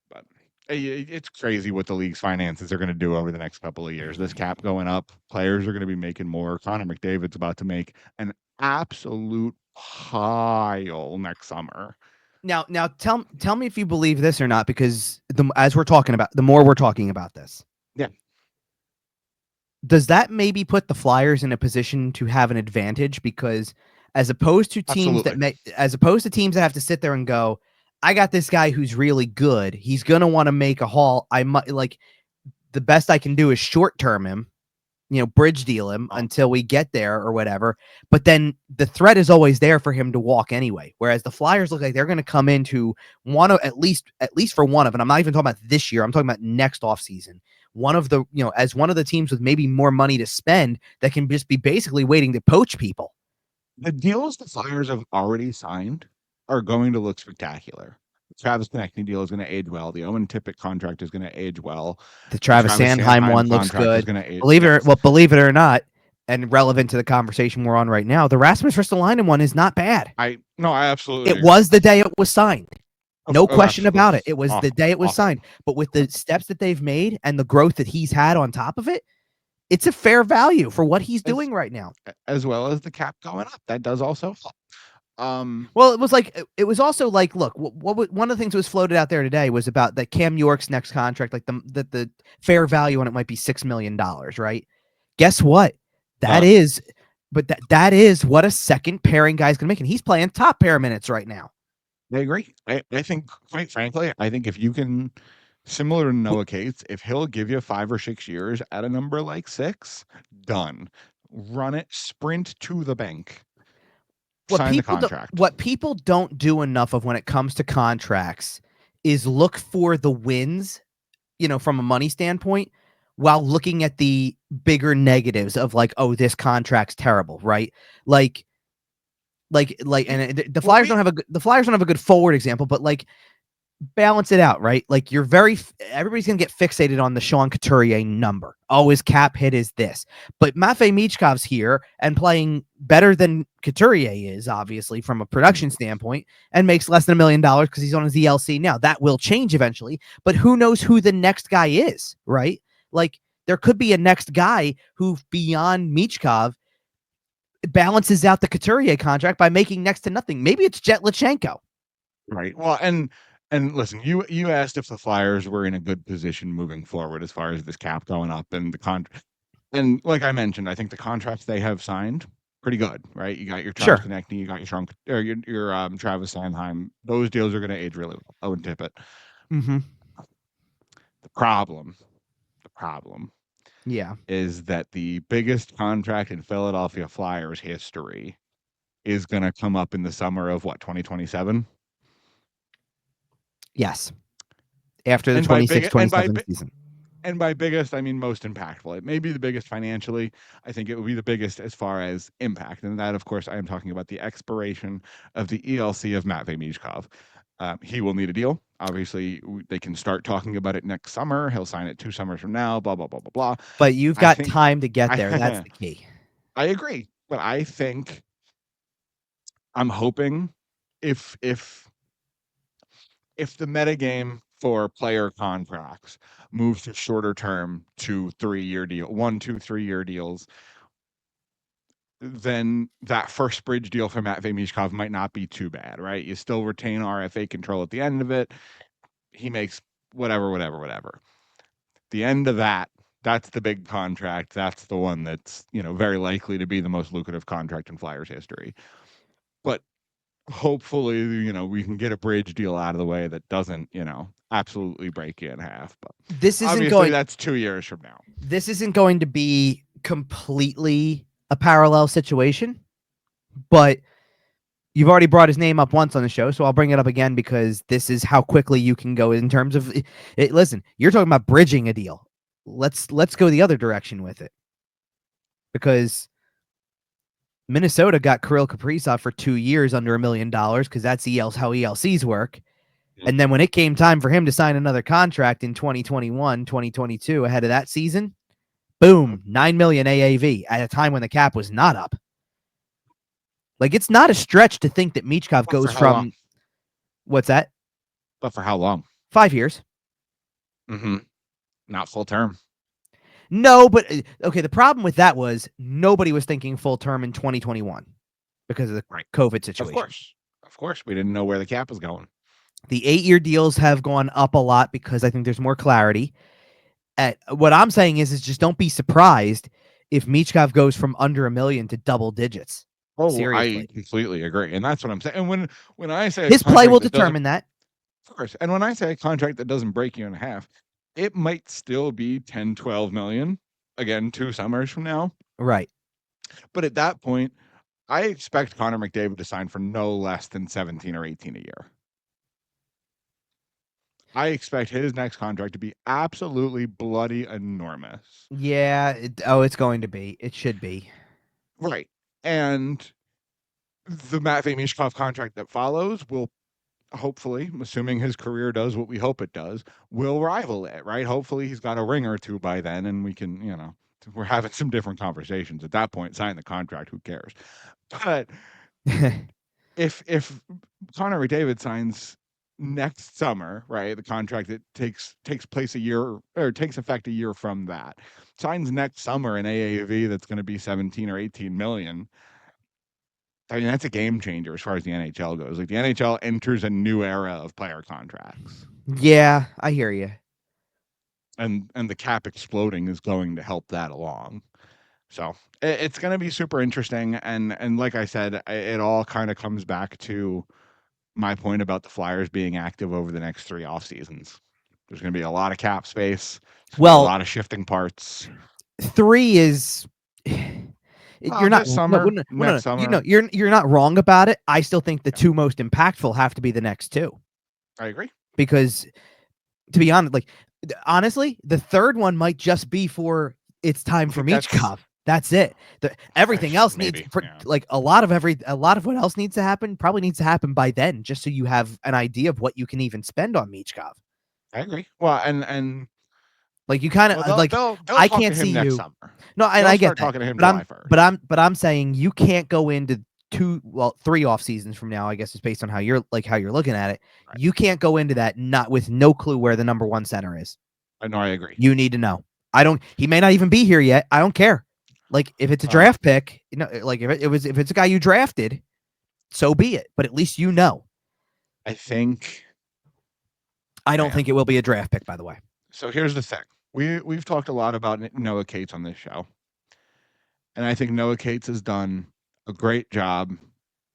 But it's crazy what the league's finances are going to do over the next couple of years. This cap going up, players are going to be making more. Connor McDavid's about to make an absolute pile next summer. Now, tell me if you believe this or not, because as we're talking about, the more we're talking about this, Yeah. Does that maybe put the Flyers in a position to have an advantage? Because as opposed to teams Absolutely. that have to sit there and go, I got this guy who's really good. He's gonna want to make a haul. I might like the best I can do is short term him, bridge deal him until we get there or whatever. But then the threat is always there for him to walk anyway. Whereas the Flyers look like they're going to come into one of at least for one of, and I'm not even talking about this year. I'm talking about next offseason. One of the, as one of the teams with maybe more money to spend that can just be basically waiting to poach people. The deals the Flyers have already signed are going to look spectacular. The Travis Konechny deal is going to age well. The Owen Tippett contract is going to age well. The Travis Sanheim one looks contract is good. going to age. Believe it or not, and relevant to the conversation we're on right now, the Rasmus Ristolainen one is not bad. I absolutely It was the day it was signed. No question about it. It was awesome. The day it was signed. But with the steps that they've made and the growth that he's had on top of it, it's a fair value for what he's doing right now. As well as the cap going up. That does also help. Well, it was also like, look, what one of the things that was floated out there today was about that Cam York's next contract, like the fair value on it might be $6 million, right? Guess what? That is what a second pairing guy's gonna make, and he's playing top pair minutes right now. I agree. I think, quite frankly, if you can, similar to Noah Cates, if he'll give you 5 or 6 years at a number like 6, done. Run it, sprint to the bank. Sign the contract. What people don't do enough of when it comes to contracts is look for the wins, from a money standpoint, while looking at the bigger negatives of like, oh, this contract's terrible, right? And the Flyers don't have a good forward example, but like balance it out, right? Like everybody's gonna get fixated on the Sean Couturier number. Oh, his cap hit is this, but Matvei Michkov's here and playing better than Couturier is, obviously from a production standpoint, and makes less than $1 million because he's on his ELC now. That will change eventually, but who knows who the next guy is, right? Like there could be a next guy who beyond Michkov balances out the Couturier contract by making next to nothing. Maybe it's Jet Lachenko. Right. Well, and listen, you asked if the Flyers were in a good position moving forward as far as this cap going up and the contract. And like I mentioned, I think the contracts they have signed pretty good, right? You got your Travis Konechny, you got your Travis Sanheim. Those deals are going to age really well. Owen Tippett. Mm-hmm. The problem yeah, is that the biggest contract in Philadelphia Flyers history is going to come up in the summer of 2027? Yes. After the 26-27 season. And by biggest, I mean most impactful. It may be the biggest financially. I think it will be the biggest as far as impact. And that, of course, I am talking about the expiration of the ELC of Matvei Michkov. He will need a deal. Obviously, they can start talking about it next summer. He'll sign it 2 summers from now, blah, blah, blah, blah, blah. But you've got time to get there. That's the key. I agree. But I think I'm hoping if the metagame for player contracts moves to shorter term 2-3-year deal, 1-2-3-year deals, then that first bridge deal for Matvei Michkov might not be too bad, right? You still retain RFA control at the end of it. He makes whatever. The end of that's the big contract. That's the one that's, very likely to be the most lucrative contract in Flyers history. But hopefully, we can get a bridge deal out of the way that doesn't, absolutely break you in half. But this isn't going. That's 2 years from now. This isn't going to be completely a parallel situation, but you've already brought his name up once on the show, so I'll bring it up again because this is how quickly you can go in terms of it. Listen, you're talking about bridging a deal. Let's go the other direction with it, because Minnesota got Kirill Kaprizov for 2 years under $1 million because that's how ELCs work. And then when it came time for him to sign another contract in 2021, 2022, ahead of that season, boom, $9 million AAV at a time when the cap was not up. Like, it's not a stretch to think that Michkov goes from long? What's that? But for how long? 5 years. Mm-hmm. Not full term. No, but okay. The problem with that was nobody was thinking full term in 2021 because of the COVID situation. Of course, we didn't know where the cap was going. The 8-year deals have gone up a lot because I think there's more clarity. What I'm saying is just don't be surprised if Michkov goes from under $1 million to double digits. Oh, seriously. I completely agree, and that's what I'm saying. And when I say his play will determine that, of course. And when I say a contract that doesn't break you in half, it might still be 10, 12 million. Again, 2 summers from now, right? But at that point, I expect Connor McDavid to sign for no less than 17 or 18 a year. I expect his next contract to be absolutely bloody enormous. Yeah. It's going to be. It should be. Right. And the Matvei Michkov contract that follows will hopefully, assuming his career does what we hope it does, will rival it, right? Hopefully he's got a ring or 2 by then, and we can, we're having some different conversations. At that point, sign the contract, who cares? But if Connor McDavid signs next summer, right, the contract that takes place a year, or takes effect a year from that, signs next summer an AAV that's going to be 17 or 18 million. I mean, that's a game changer as far as the NHL goes. Like, the NHL enters a new era of player contracts. Yeah, I hear you. And the cap exploding is going to help that along. So it's going to be super interesting. And like I said, it all kind of comes back to my point about the Flyers being active over the next 3 off seasons. There's going to be a lot of cap space. A lot of shifting parts. 3 is. You're not summer, next summer. You're not wrong about it. I still think the 2 most impactful have to be the next 2. I agree. Because, to be honest, honestly, the 3rd one might just be for it's time for Michkov. That's it. Everything else needs a lot of what else needs to happen probably needs to happen by then, just so you have an idea of what you can even spend on Michkov. I agree. Well, and you kind of they'll I can't see next you. Summer. No, and I get that. Talking to him but I'm saying you can't go into 3 off seasons from now. I guess it's based on how you're looking at it. Right. You can't go into that not with no clue where the number 1 center is. I know. I agree. You need to know. He may not even be here yet. I don't care. If it's a draft pick, if it's a guy you drafted, so be it. But at least you know. I think. I don't think it will be a draft pick, by the way. So here's the thing. We've talked a lot about Noah Cates on this show. And I think Noah Cates has done a great job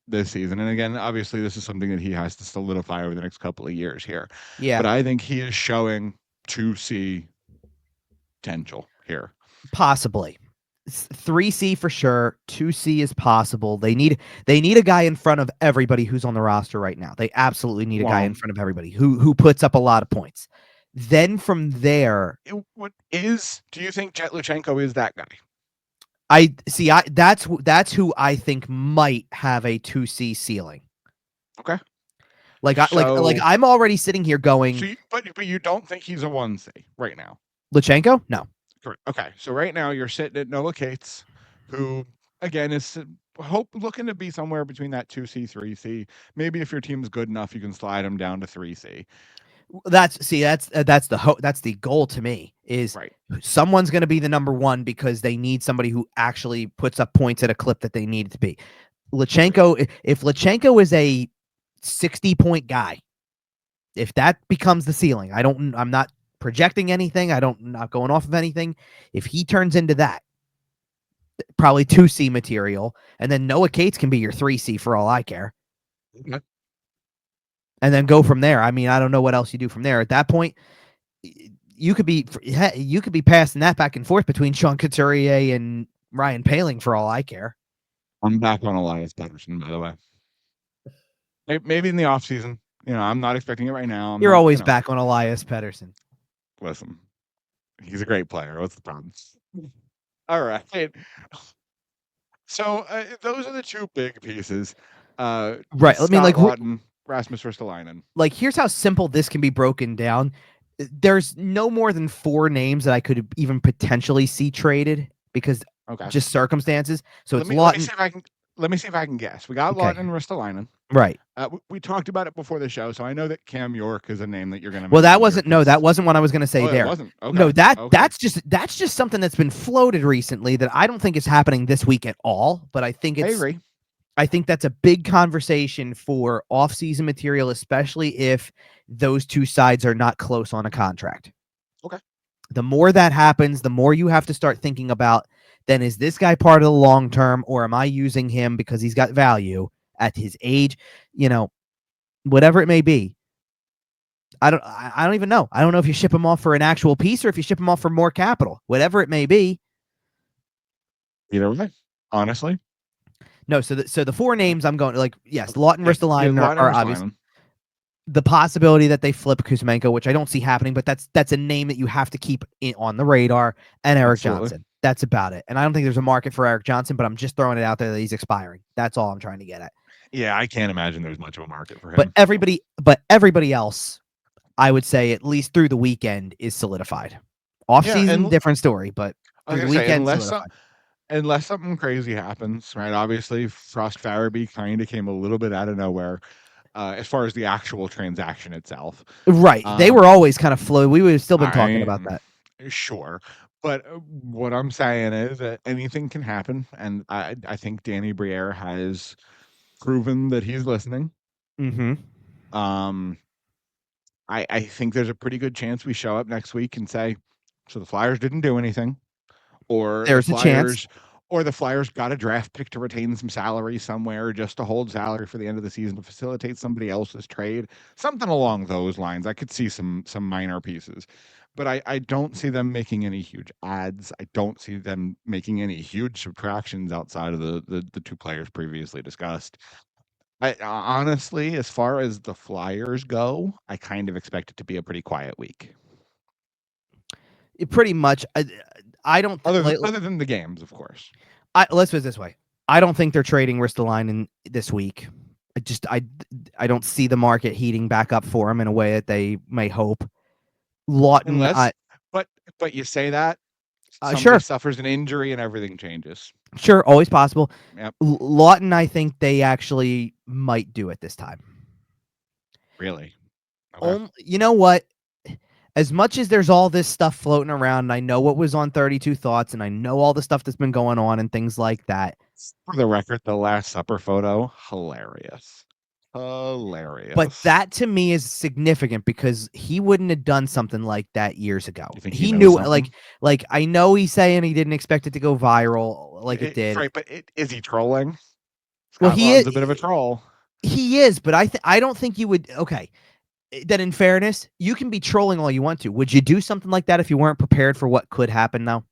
this season. And again, obviously, this is something that he has to solidify over the next couple of years here. Yeah. But I think he is showing 2C potential here. Possibly. 3C for sure. 2C is possible. They need a guy in front of everybody who's on the roster right now. They absolutely need a guy in front of everybody who puts up a lot of points. Then from there, do you think Jet Luchenko is that guy? That's who I think might have a 2C ceiling. Okay. I'm already sitting here going. So but you don't think he's a 1C right now? Luchenko? No. Correct. Okay. So right now you're sitting at Noah Cates, who again is looking to be somewhere between that 2C, 3C. Maybe if your team's good enough, you can slide him down to 3C. That's the goal to me is someone's going to be the number 1 because they need somebody who actually puts up points at a clip that they need it to be. Luchenko, if Luchenko is a 60-point guy, if that becomes the ceiling, I'm not projecting anything. I'm not going off of anything. If he turns into that, probably 2C material, and then Noah Cates can be your 3C for all I care. Okay. And then go from there. I mean, I don't know what else you do from there. At that point, you could be passing that back and forth between Sean Couturier and Ryan Poehling for all I care. I'm back on Elias Pettersson, by the way. Maybe in the offseason. I'm not expecting it right now. You're always back on Elias Pettersson. Listen, he's a great player. What's the problem? All right. So those are the two big pieces. Right. I mean, Scott Laughton, Rasmus Ristolainen. Like, here's how simple this can be broken down. There's no more than 4 names that I could even potentially see traded because just circumstances. So it's Laughton. Let me see if I can guess. We got Laughton and Ristolainen. Right. We talked about it before the show, so I know that Cam York is a name that you're going to. Well, that wasn't what I was going to say there. It wasn't. Okay. No, that's just something that's been floated recently that I don't think is happening this week at all. But I think it's. I agree. I think that's a big conversation for off-season material, especially if those two sides are not close on a contract. Okay. The more that happens, the more you have to start thinking about, then is this guy part of the long term, or am I using him because he's got value at his age? Whatever it may be. I don't even know. I don't know if you ship him off for an actual piece or if you ship him off for more capital. Whatever it may be. Either way, honestly. No, so the 4 names I'm going yes, Laughton, Ristolainen are obvious. The possibility that they flip Kuzmenko, which I don't see happening, but that's a name that you have to keep on the radar, and Erik Johnson. That's about it. And I don't think there's a market for Erik Johnson, but I'm just throwing it out there that he's expiring. That's all I'm trying to get at. Yeah, I can't imagine there's much of a market for him. But everybody else, I would say at least through the weekend is solidified. Off season, different story, but through the weekend, unless something crazy happens, right? Obviously, Frost Farabee kind of came a little bit out of nowhere as far as the actual transaction itself. Right. They were always kind of fluid. We would have still been talking about that. Sure. But what I'm saying is that anything can happen. And I think Danny Briere has proven that he's listening. Mm-hmm. I think there's a pretty good chance we show up next week and say, so the Flyers didn't do anything. Or there's a chance. Or the Flyers got a draft pick to retain some salary somewhere just to hold salary for the end of the season to facilitate somebody else's trade. Something along those lines. I could see some minor pieces. But I don't see them making any huge adds. I don't see them making any huge subtractions outside of the 2 players previously discussed. I honestly, as far as the Flyers go, I kind of expect it to be a pretty quiet week. Pretty much. I don't. Other than the games, of course. Let's put it this way. I don't think they're trading Ristolainen this week. I don't see the market heating back up for him in a way that they may hope. Laughton, but you say that sure, suffers an injury and everything changes. Sure, always possible. Yep. Laughton, I think they actually might do it this time. Really? Okay. You know what? As much as there's all this stuff floating around, and I know what was on 32 Thoughts, and I know all the stuff that's been going on and things like that. For the record, the Last Supper photo, hilarious. But that to me is significant because he wouldn't have done something like that years ago. He knew something? like I know he's saying he didn't expect it to go viral like it did. Right, but is he trolling? Well, he is a bit of a troll. He is, but I don't think you would. Okay, then in fairness, you can be trolling all you want to. Would you do something like that if you weren't prepared for what could happen though?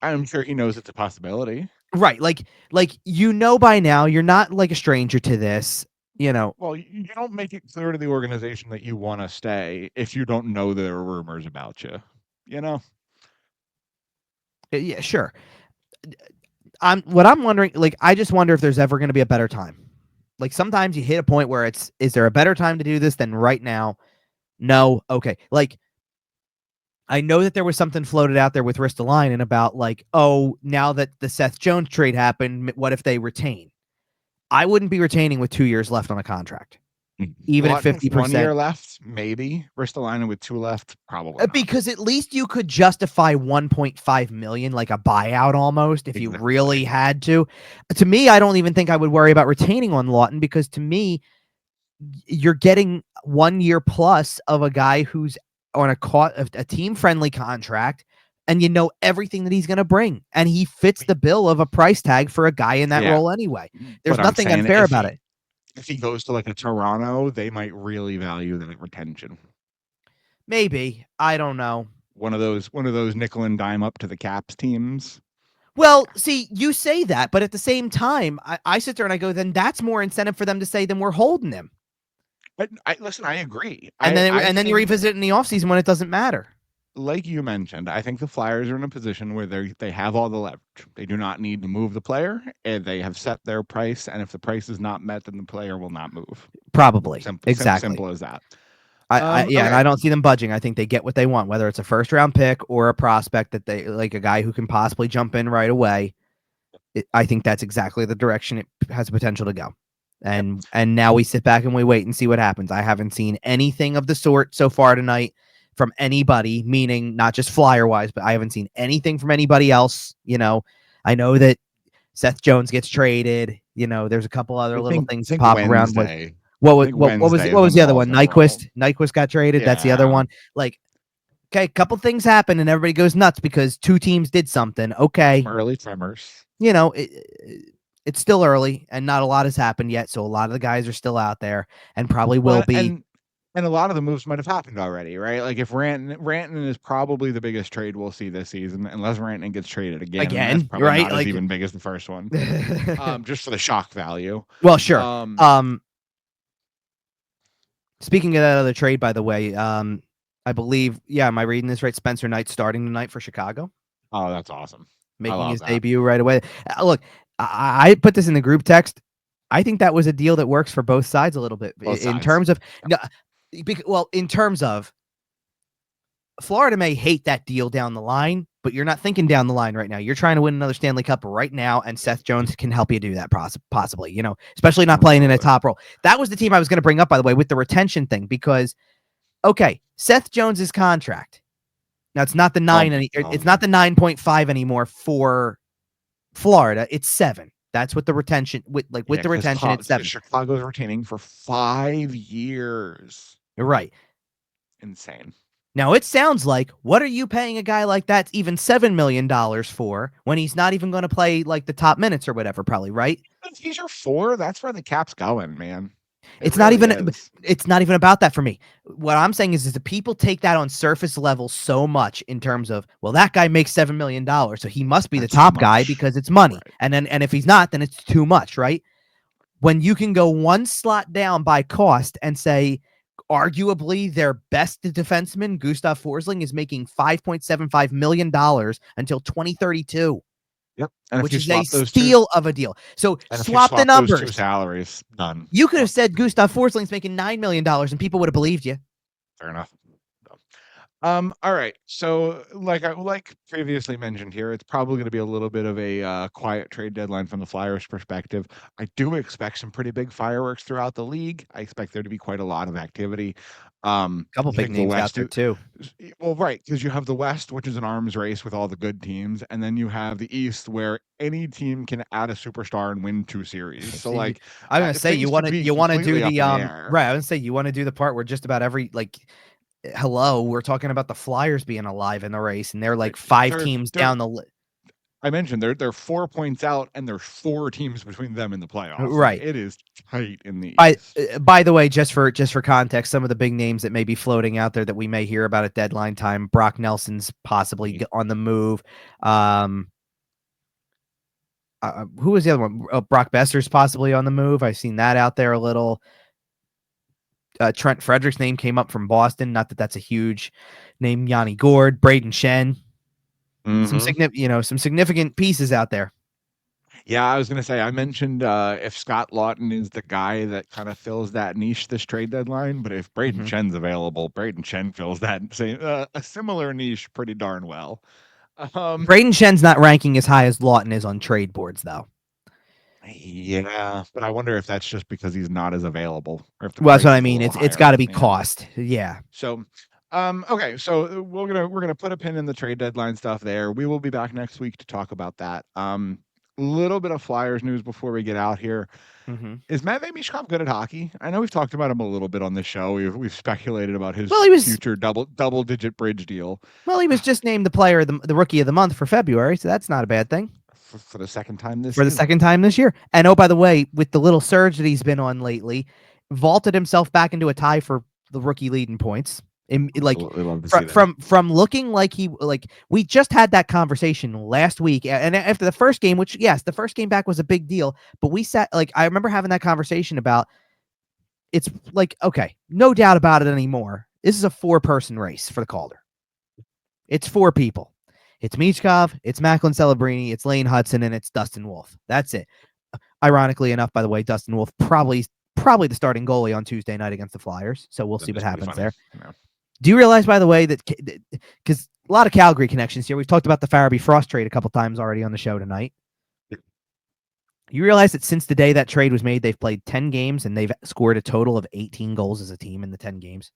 I'm sure he knows it's a possibility. Right, like by now, you're not like a stranger to this. Well, you don't make it clear to the organization that you want to stay if you don't know there are rumors about you. Yeah, sure. I'm wondering, I just wonder if there's ever going to be a better time. Like sometimes you hit a point where is there a better time to do this than right now? No. Okay. I know that there was something floated out there with Ristolainen about now that the Seth Jones trade happened, what if they retain? I wouldn't be retaining with 2 years left on a contract. Even at 50%. 1 year left, maybe. Ristolainen with 2 left, probably not. Because at least you could justify 1.5 million, like a buyout almost, if you really had to. To me, I don't even think I would worry about retaining on Laughton because to me, you're getting 1 year plus of a guy who's on a team-friendly contract, and you know everything that he's going to bring. And he fits the bill of a price tag for a guy in that role anyway. There's nothing unfair about it. If he goes to a Toronto, they might really value that retention. Maybe. I don't know. one of those nickel and dime up to the Caps teams. Well, see, you say that, but at the same time, I sit there and I go, then that's more incentive for them to say, then we're holding him. But listen, I agree. And then you revisit it in the offseason when it doesn't matter. Like you mentioned, I think the Flyers are in a position where they have all the leverage. They do not need to move the player, and they have set their price. And if the price is not met, then the player will not move. Probably. Exactly. Simple as that. And I don't see them budging. I think they get what they want, whether it's a first round pick or a prospect that they like, a guy who can possibly jump in right away. I think that's exactly the direction it has the potential to go. And now we sit back and we wait and see what happens. I haven't seen anything of the sort so far tonight from anybody, meaning not just Flyer wise, but I haven't seen anything from anybody else. I know that Seth Jones gets traded. There's a couple other little things pop around. What was the other one? Nyquist got traded. Yeah. That's the other one. Like, okay, a couple things happen and everybody goes nuts because two teams did something. Okay. Some early tremors. It's still early and not a lot has happened yet. So a lot of the guys are still out there and probably will be. And a lot of the moves might have happened already, right? Like if Rantanen is probably the biggest trade we'll see this season, unless Rantanen gets traded again, that's probably right? Not as even big as the first one. Just for the shock value. Well, sure. Speaking of that other trade, by the way, I believe, am I reading this right? Spencer Knight starting tonight for Chicago. Oh, that's awesome. Making his debut right away. Look, I put this in the group text. I think that was a deal that works for both sides a little bit in terms of, in terms of Florida may hate that deal down the line, but you're not thinking down the line right now. You're trying to win another Stanley Cup right now, and Seth Jones can help you do that possibly, especially not playing in a top role. That was the team I was going to bring up, by the way, with the retention thing, because, okay, Seth Jones's contract. Now it's not the it's not the 9.5 anymore for Florida. It's 7. That's what the retention with the retention. It's 7. Chicago's retaining for 5 years. You're right. Insane. Now it sounds like, what are you paying a guy like that even $7 million for when he's not even going to play like the top minutes or whatever? Probably, right? If he's your 4, that's where the cap's going, man. It's not even about that for me. What I'm saying is the people take that on surface level so much in terms of, well, that guy makes $7 million, so he must be the top guy because it's money. Right. And if he's not, then it's too much, right? When you can go one slot down by cost and say, arguably their best defenseman, Gustav Forsling, is making $5.75 million until 2032. Yep. And which is a steal of a deal. So swap the numbers. Those 2 salaries, none. You could have said Gustav Forsling's making $9 million and people would have believed you. Fair enough. All right. So like previously mentioned here, it's probably going to be a little bit of a quiet trade deadline from the Flyers perspective. I do expect some pretty big fireworks throughout the league. I expect there to be quite a lot of activity. Couple big names out there too. Well, right, because you have the West, which is an arms race with all the good teams, and then you have the East, where any team can add a superstar and win 2 series. So, like, I'm gonna say you want to do the right. I was gonna say you want to do the part where just about every we're talking about the Flyers being alive in the race, and they're like 5 teams down the list. I mentioned they're 4 points out, and there's 4 teams between them in the playoffs. Right, it is tight in the East. By the way, just for context, some of the big names that may be floating out there that we may hear about at deadline time: Brock Nelson's possibly on the move. Who was the other one? Brock Besser's possibly on the move. I've seen that out there a little. Trent Frederick's name came up from Boston. Not that that's a huge name. Yanni Gourde, Braden Shen. Some significant pieces out there. Yeah, I was going to say, I mentioned if Scott Laughton is the guy that kind of fills that niche this trade deadline, but if Braden Shen's available, Braden Shen fills that a similar niche pretty darn well. Braden Shen's not ranking as high as Laughton is on trade boards, though. Yeah, but I wonder if that's just because he's not as available. Well, that's what I mean. It's got to be cost. Yeah. So. Okay, so we're gonna put a pin in the trade deadline stuff there. We will be back next week to talk about that. Little bit of Flyers news before we get out here. Is Matvei Michkov good at hockey? I know we've talked about him a little bit on this show. We've speculated about his future double digit bridge deal. Well, he was just named the rookie of the month for February, so that's not a bad thing. For the second time this year. And oh, by the way, with the little surge that he's been on lately, vaulted himself back into a tie for the rookie lead in points. Like love to see from looking like we just had that conversation last week, and after the first game, which yes, the first game back was a big deal, but we sat I remember having that conversation about it's like okay, no doubt about it anymore. This is a 4-person race for the Calder. It's 4 people. It's Michkov, it's Macklin Celebrini, it's Lane Hudson, and it's Dustin Wolf. That's it. Ironically enough, by the way, Dustin Wolf probably the starting goalie on Tuesday night against the Flyers. So we'll see what happens there. Yeah. Do you realize, by the way, that because a lot of Calgary connections here, we've talked about the Farabee Frost trade a couple times already on the show tonight. You realize that since the day that trade was made, they've played 10 games and they've scored a total of 18 goals as a team in the 10 games.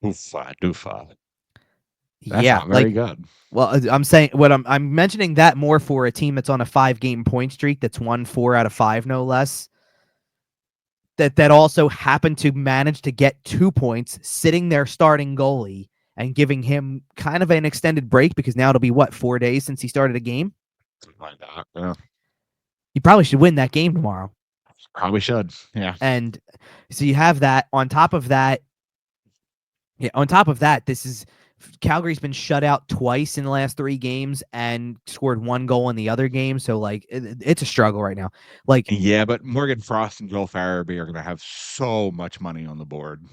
Doofa. That's not very good. Well, I'm saying I'm mentioning that more for a team that's on a 5-game point streak that's won 4 out of 5, no less. That also happened to manage to get 2 points, sitting their starting goalie and giving him kind of an extended break because now it'll be 4 days since he started a game. Like that, yeah. You probably should win that game tomorrow. Probably should, yeah. And so you have that. On top of that, this is Calgary's been shut out twice in the last 3 games and scored 1 goal in the other game. So it's a struggle right now. Yeah, but Morgan Frost and Joel Farabee are going to have so much money on the board.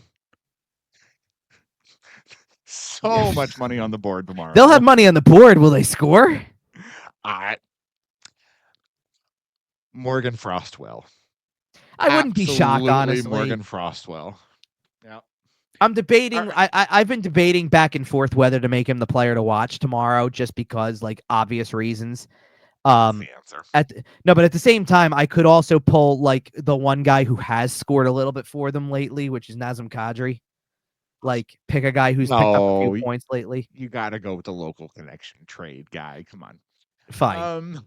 So much money on the board tomorrow. They'll have money on the board. Will they score? Morgan Frost will. I wouldn't be shocked, honestly. Morgan Frost will. Yeah. I'm debating. I've been debating back and forth whether to make him the player to watch tomorrow, just because, obvious reasons. That's the answer. But at the same time, I could also pull the one guy who has scored a little bit for them lately, which is Nazem Kadri. Pick a guy who's picked up a few points lately. You got to go with the local connection trade guy. Come on. Fine.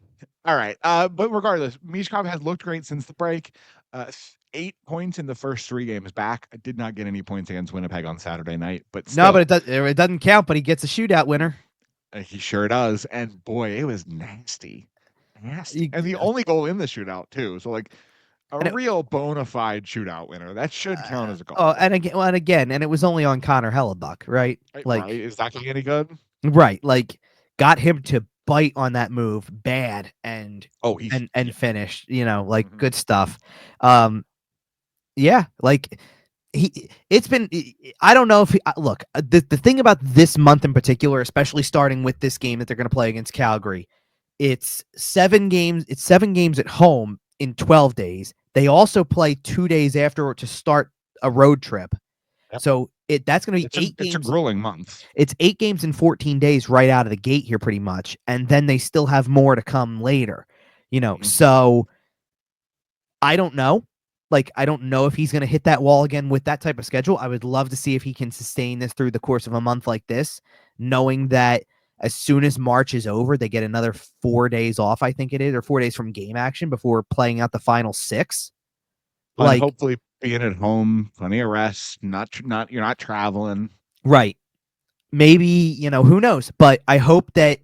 All right. But regardless, Michkov has looked great since the break. 8 points in the first 3 games back. I did not get any points against Winnipeg on Saturday night, but still, no, but it doesn't count. But he gets a shootout winner. He sure does, and boy, it was nasty. And the only goal in the shootout too. So real bona fide shootout winner. That should count as a goal. Oh, and again, and it was only on Connor Hellebuck, right? Right. Is that going to get any good? Right. Got him to bite on that move bad and finished. Good stuff. Yeah, it's been. I don't know if look. The thing about this month in particular, especially starting with this game that they're going to play against Calgary, it's 7 games. It's 7 games at home in 12 days. They also play 2 days after to start a road trip. Yep. So that's going to be 8 games. It's a grueling month. It's 8 games in 14 days right out of the gate here, pretty much, and then they still have more to come later. So I don't know. I don't know if he's going to hit that wall again with that type of schedule. I would love to see if he can sustain this through the course of a month like this, knowing that as soon as March is over, they get another 4 days off, I think it is, or 4 days from game action before playing out the final 6. Hopefully being at home, plenty of rest, you're not traveling. Right. Maybe, who knows? But I hope that,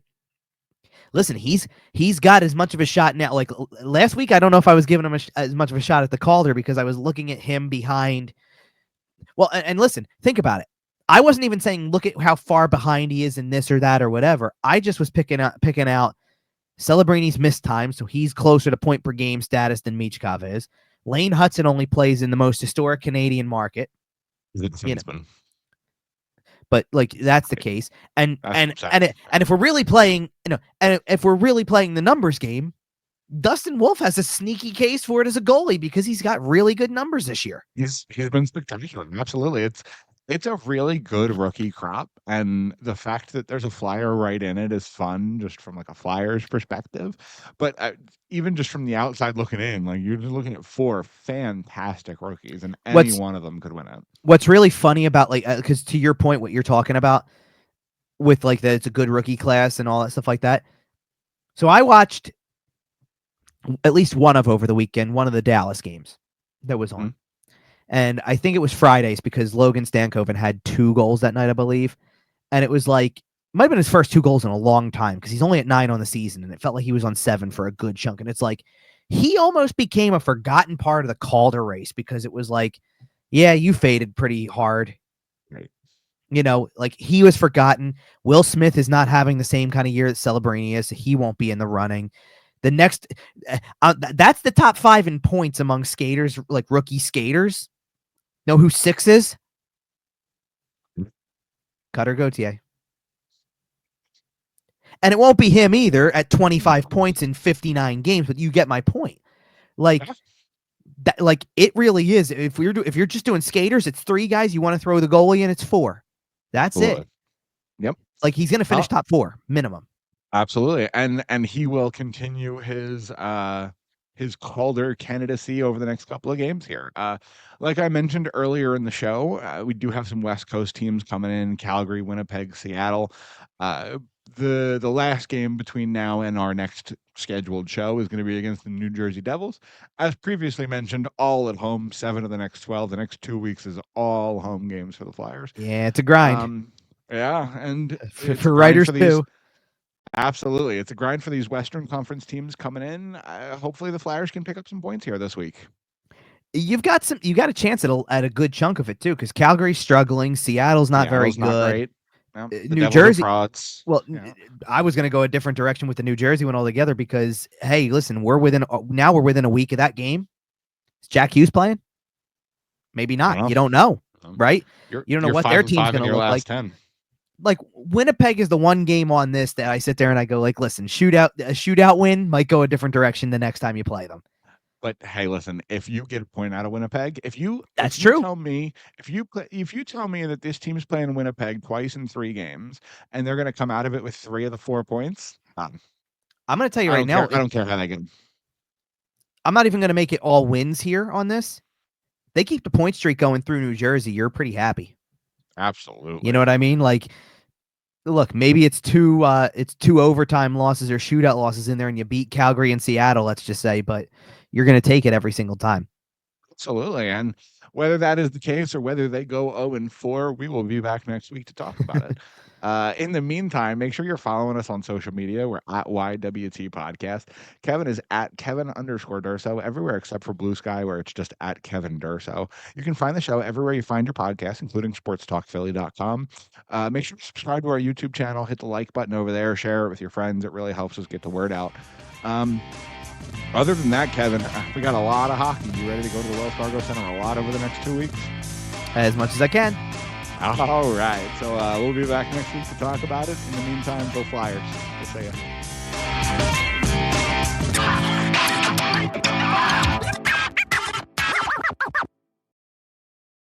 listen, he's got as much of a shot now. Last week, I don't know if I was giving him as much of a shot at the Calder because I was looking at him behind. Well, and listen, think about it. I wasn't even saying look at how far behind he is in this or that or whatever. I just was picking out Celebrini's missed time, so he's closer to point per game status than Michkov is. Lane Hudson only plays in the most historic Canadian market. But that's the case, and if we're really playing, and if we're really playing the numbers game, Dustin Wolf has a sneaky case for it as a goalie because he's got really good numbers this year. He's been spectacular. Absolutely, it's a really good rookie crop, and the fact that there's a Flyer right in it is fun, just from a Flyers perspective. But even just from the outside looking in, you're just looking at 4 fantastic rookies, and any one of them could win it. What's really funny about because to your point, what you're talking about with that it's a good rookie class and all that stuff like that. So I watched at least one of over the weekend, one of the Dallas games that was on. Mm-hmm. And I think it was Fridays because Logan Stankoven had 2 goals that night, I believe. And it was might have been his first 2 goals in a long time because he's only at 9 on the season. And it felt like he was on 7 for a good chunk. And it's he almost became a forgotten part of the Calder race because it was yeah, you faded pretty hard. Right. Like he was forgotten. Will Smith is not having the same kind of year that Celebrini is, so he won't be in the running. The next, that's the top 5 in points among skaters, like rookie skaters. Know who 6 is? Cutter Gauthier. And it won't be him either at 25 points in 59 games, but you get my point. Like that, like it really is. If you're just doing skaters, it's 3 guys. You want to throw the goalie in, it's 4. That's it. Yep. Like he's going to finish top 4 minimum. Absolutely. And he will continue his Calder candidacy over the next couple of games here. Like I mentioned earlier in the show, we do have some West Coast teams coming in: Calgary, Winnipeg, Seattle. The last game between now and our next scheduled show is going to be against the New Jersey Devils. As previously mentioned, all at home, 7 of the next 12. The next 2 weeks is all home games for the Flyers. Yeah, it's a grind. Yeah, and for writers too. Absolutely. It's a grind for these Western Conference teams coming in. Hopefully the Flyers can pick up some points here this week. You got a chance at a good chunk of it too, because Calgary's struggling. Seattle's not very good. Not great. No, New Jersey. Well, I was going to go a different direction with the New Jersey one altogether because, hey, listen, we're within a week of that game. Is Jack Hughes playing? Maybe not. You don't know, right? You don't know what their team's going to look like. 10. Like Winnipeg is the one game on this that I sit there and I go like, listen, a shootout win might go a different direction the next time you play them. But hey, listen, if you get a point out of Winnipeg, if you tell me that this team's playing Winnipeg twice in 3 games and they're going to come out of it with 3 of the 4 points, I'm going to tell you right now, I don't care how they get. I'm not even going to make it all wins here on this. They keep the point streak going through New Jersey. You're pretty happy. Absolutely. You know what I mean? Like, look, maybe it's 2 overtime losses or shootout losses in there and you beat Calgary and Seattle, let's just say, but you're going to take it every single time. Absolutely. And whether that is the case or whether they go 0-4, we will be back next week to talk about it. In the meantime, make sure you're following us on social media. We're at YWT Podcast. Kevin is at Kevin_Durso everywhere except for Blue Sky, where it's just at Kevin Durso. You can find the show everywhere you find your podcast, including sportstalkphilly.com. Make sure to subscribe to our YouTube channel. Hit the like button over there. Share it with your friends. It really helps us get the word out. Other than that, Kevin, we got a lot of hockey. You ready to go to the Wells Fargo Center a lot over the next 2 weeks? As much as I can. All right. So we'll be back next week to talk about it. In the meantime, go Flyers. We'll see you.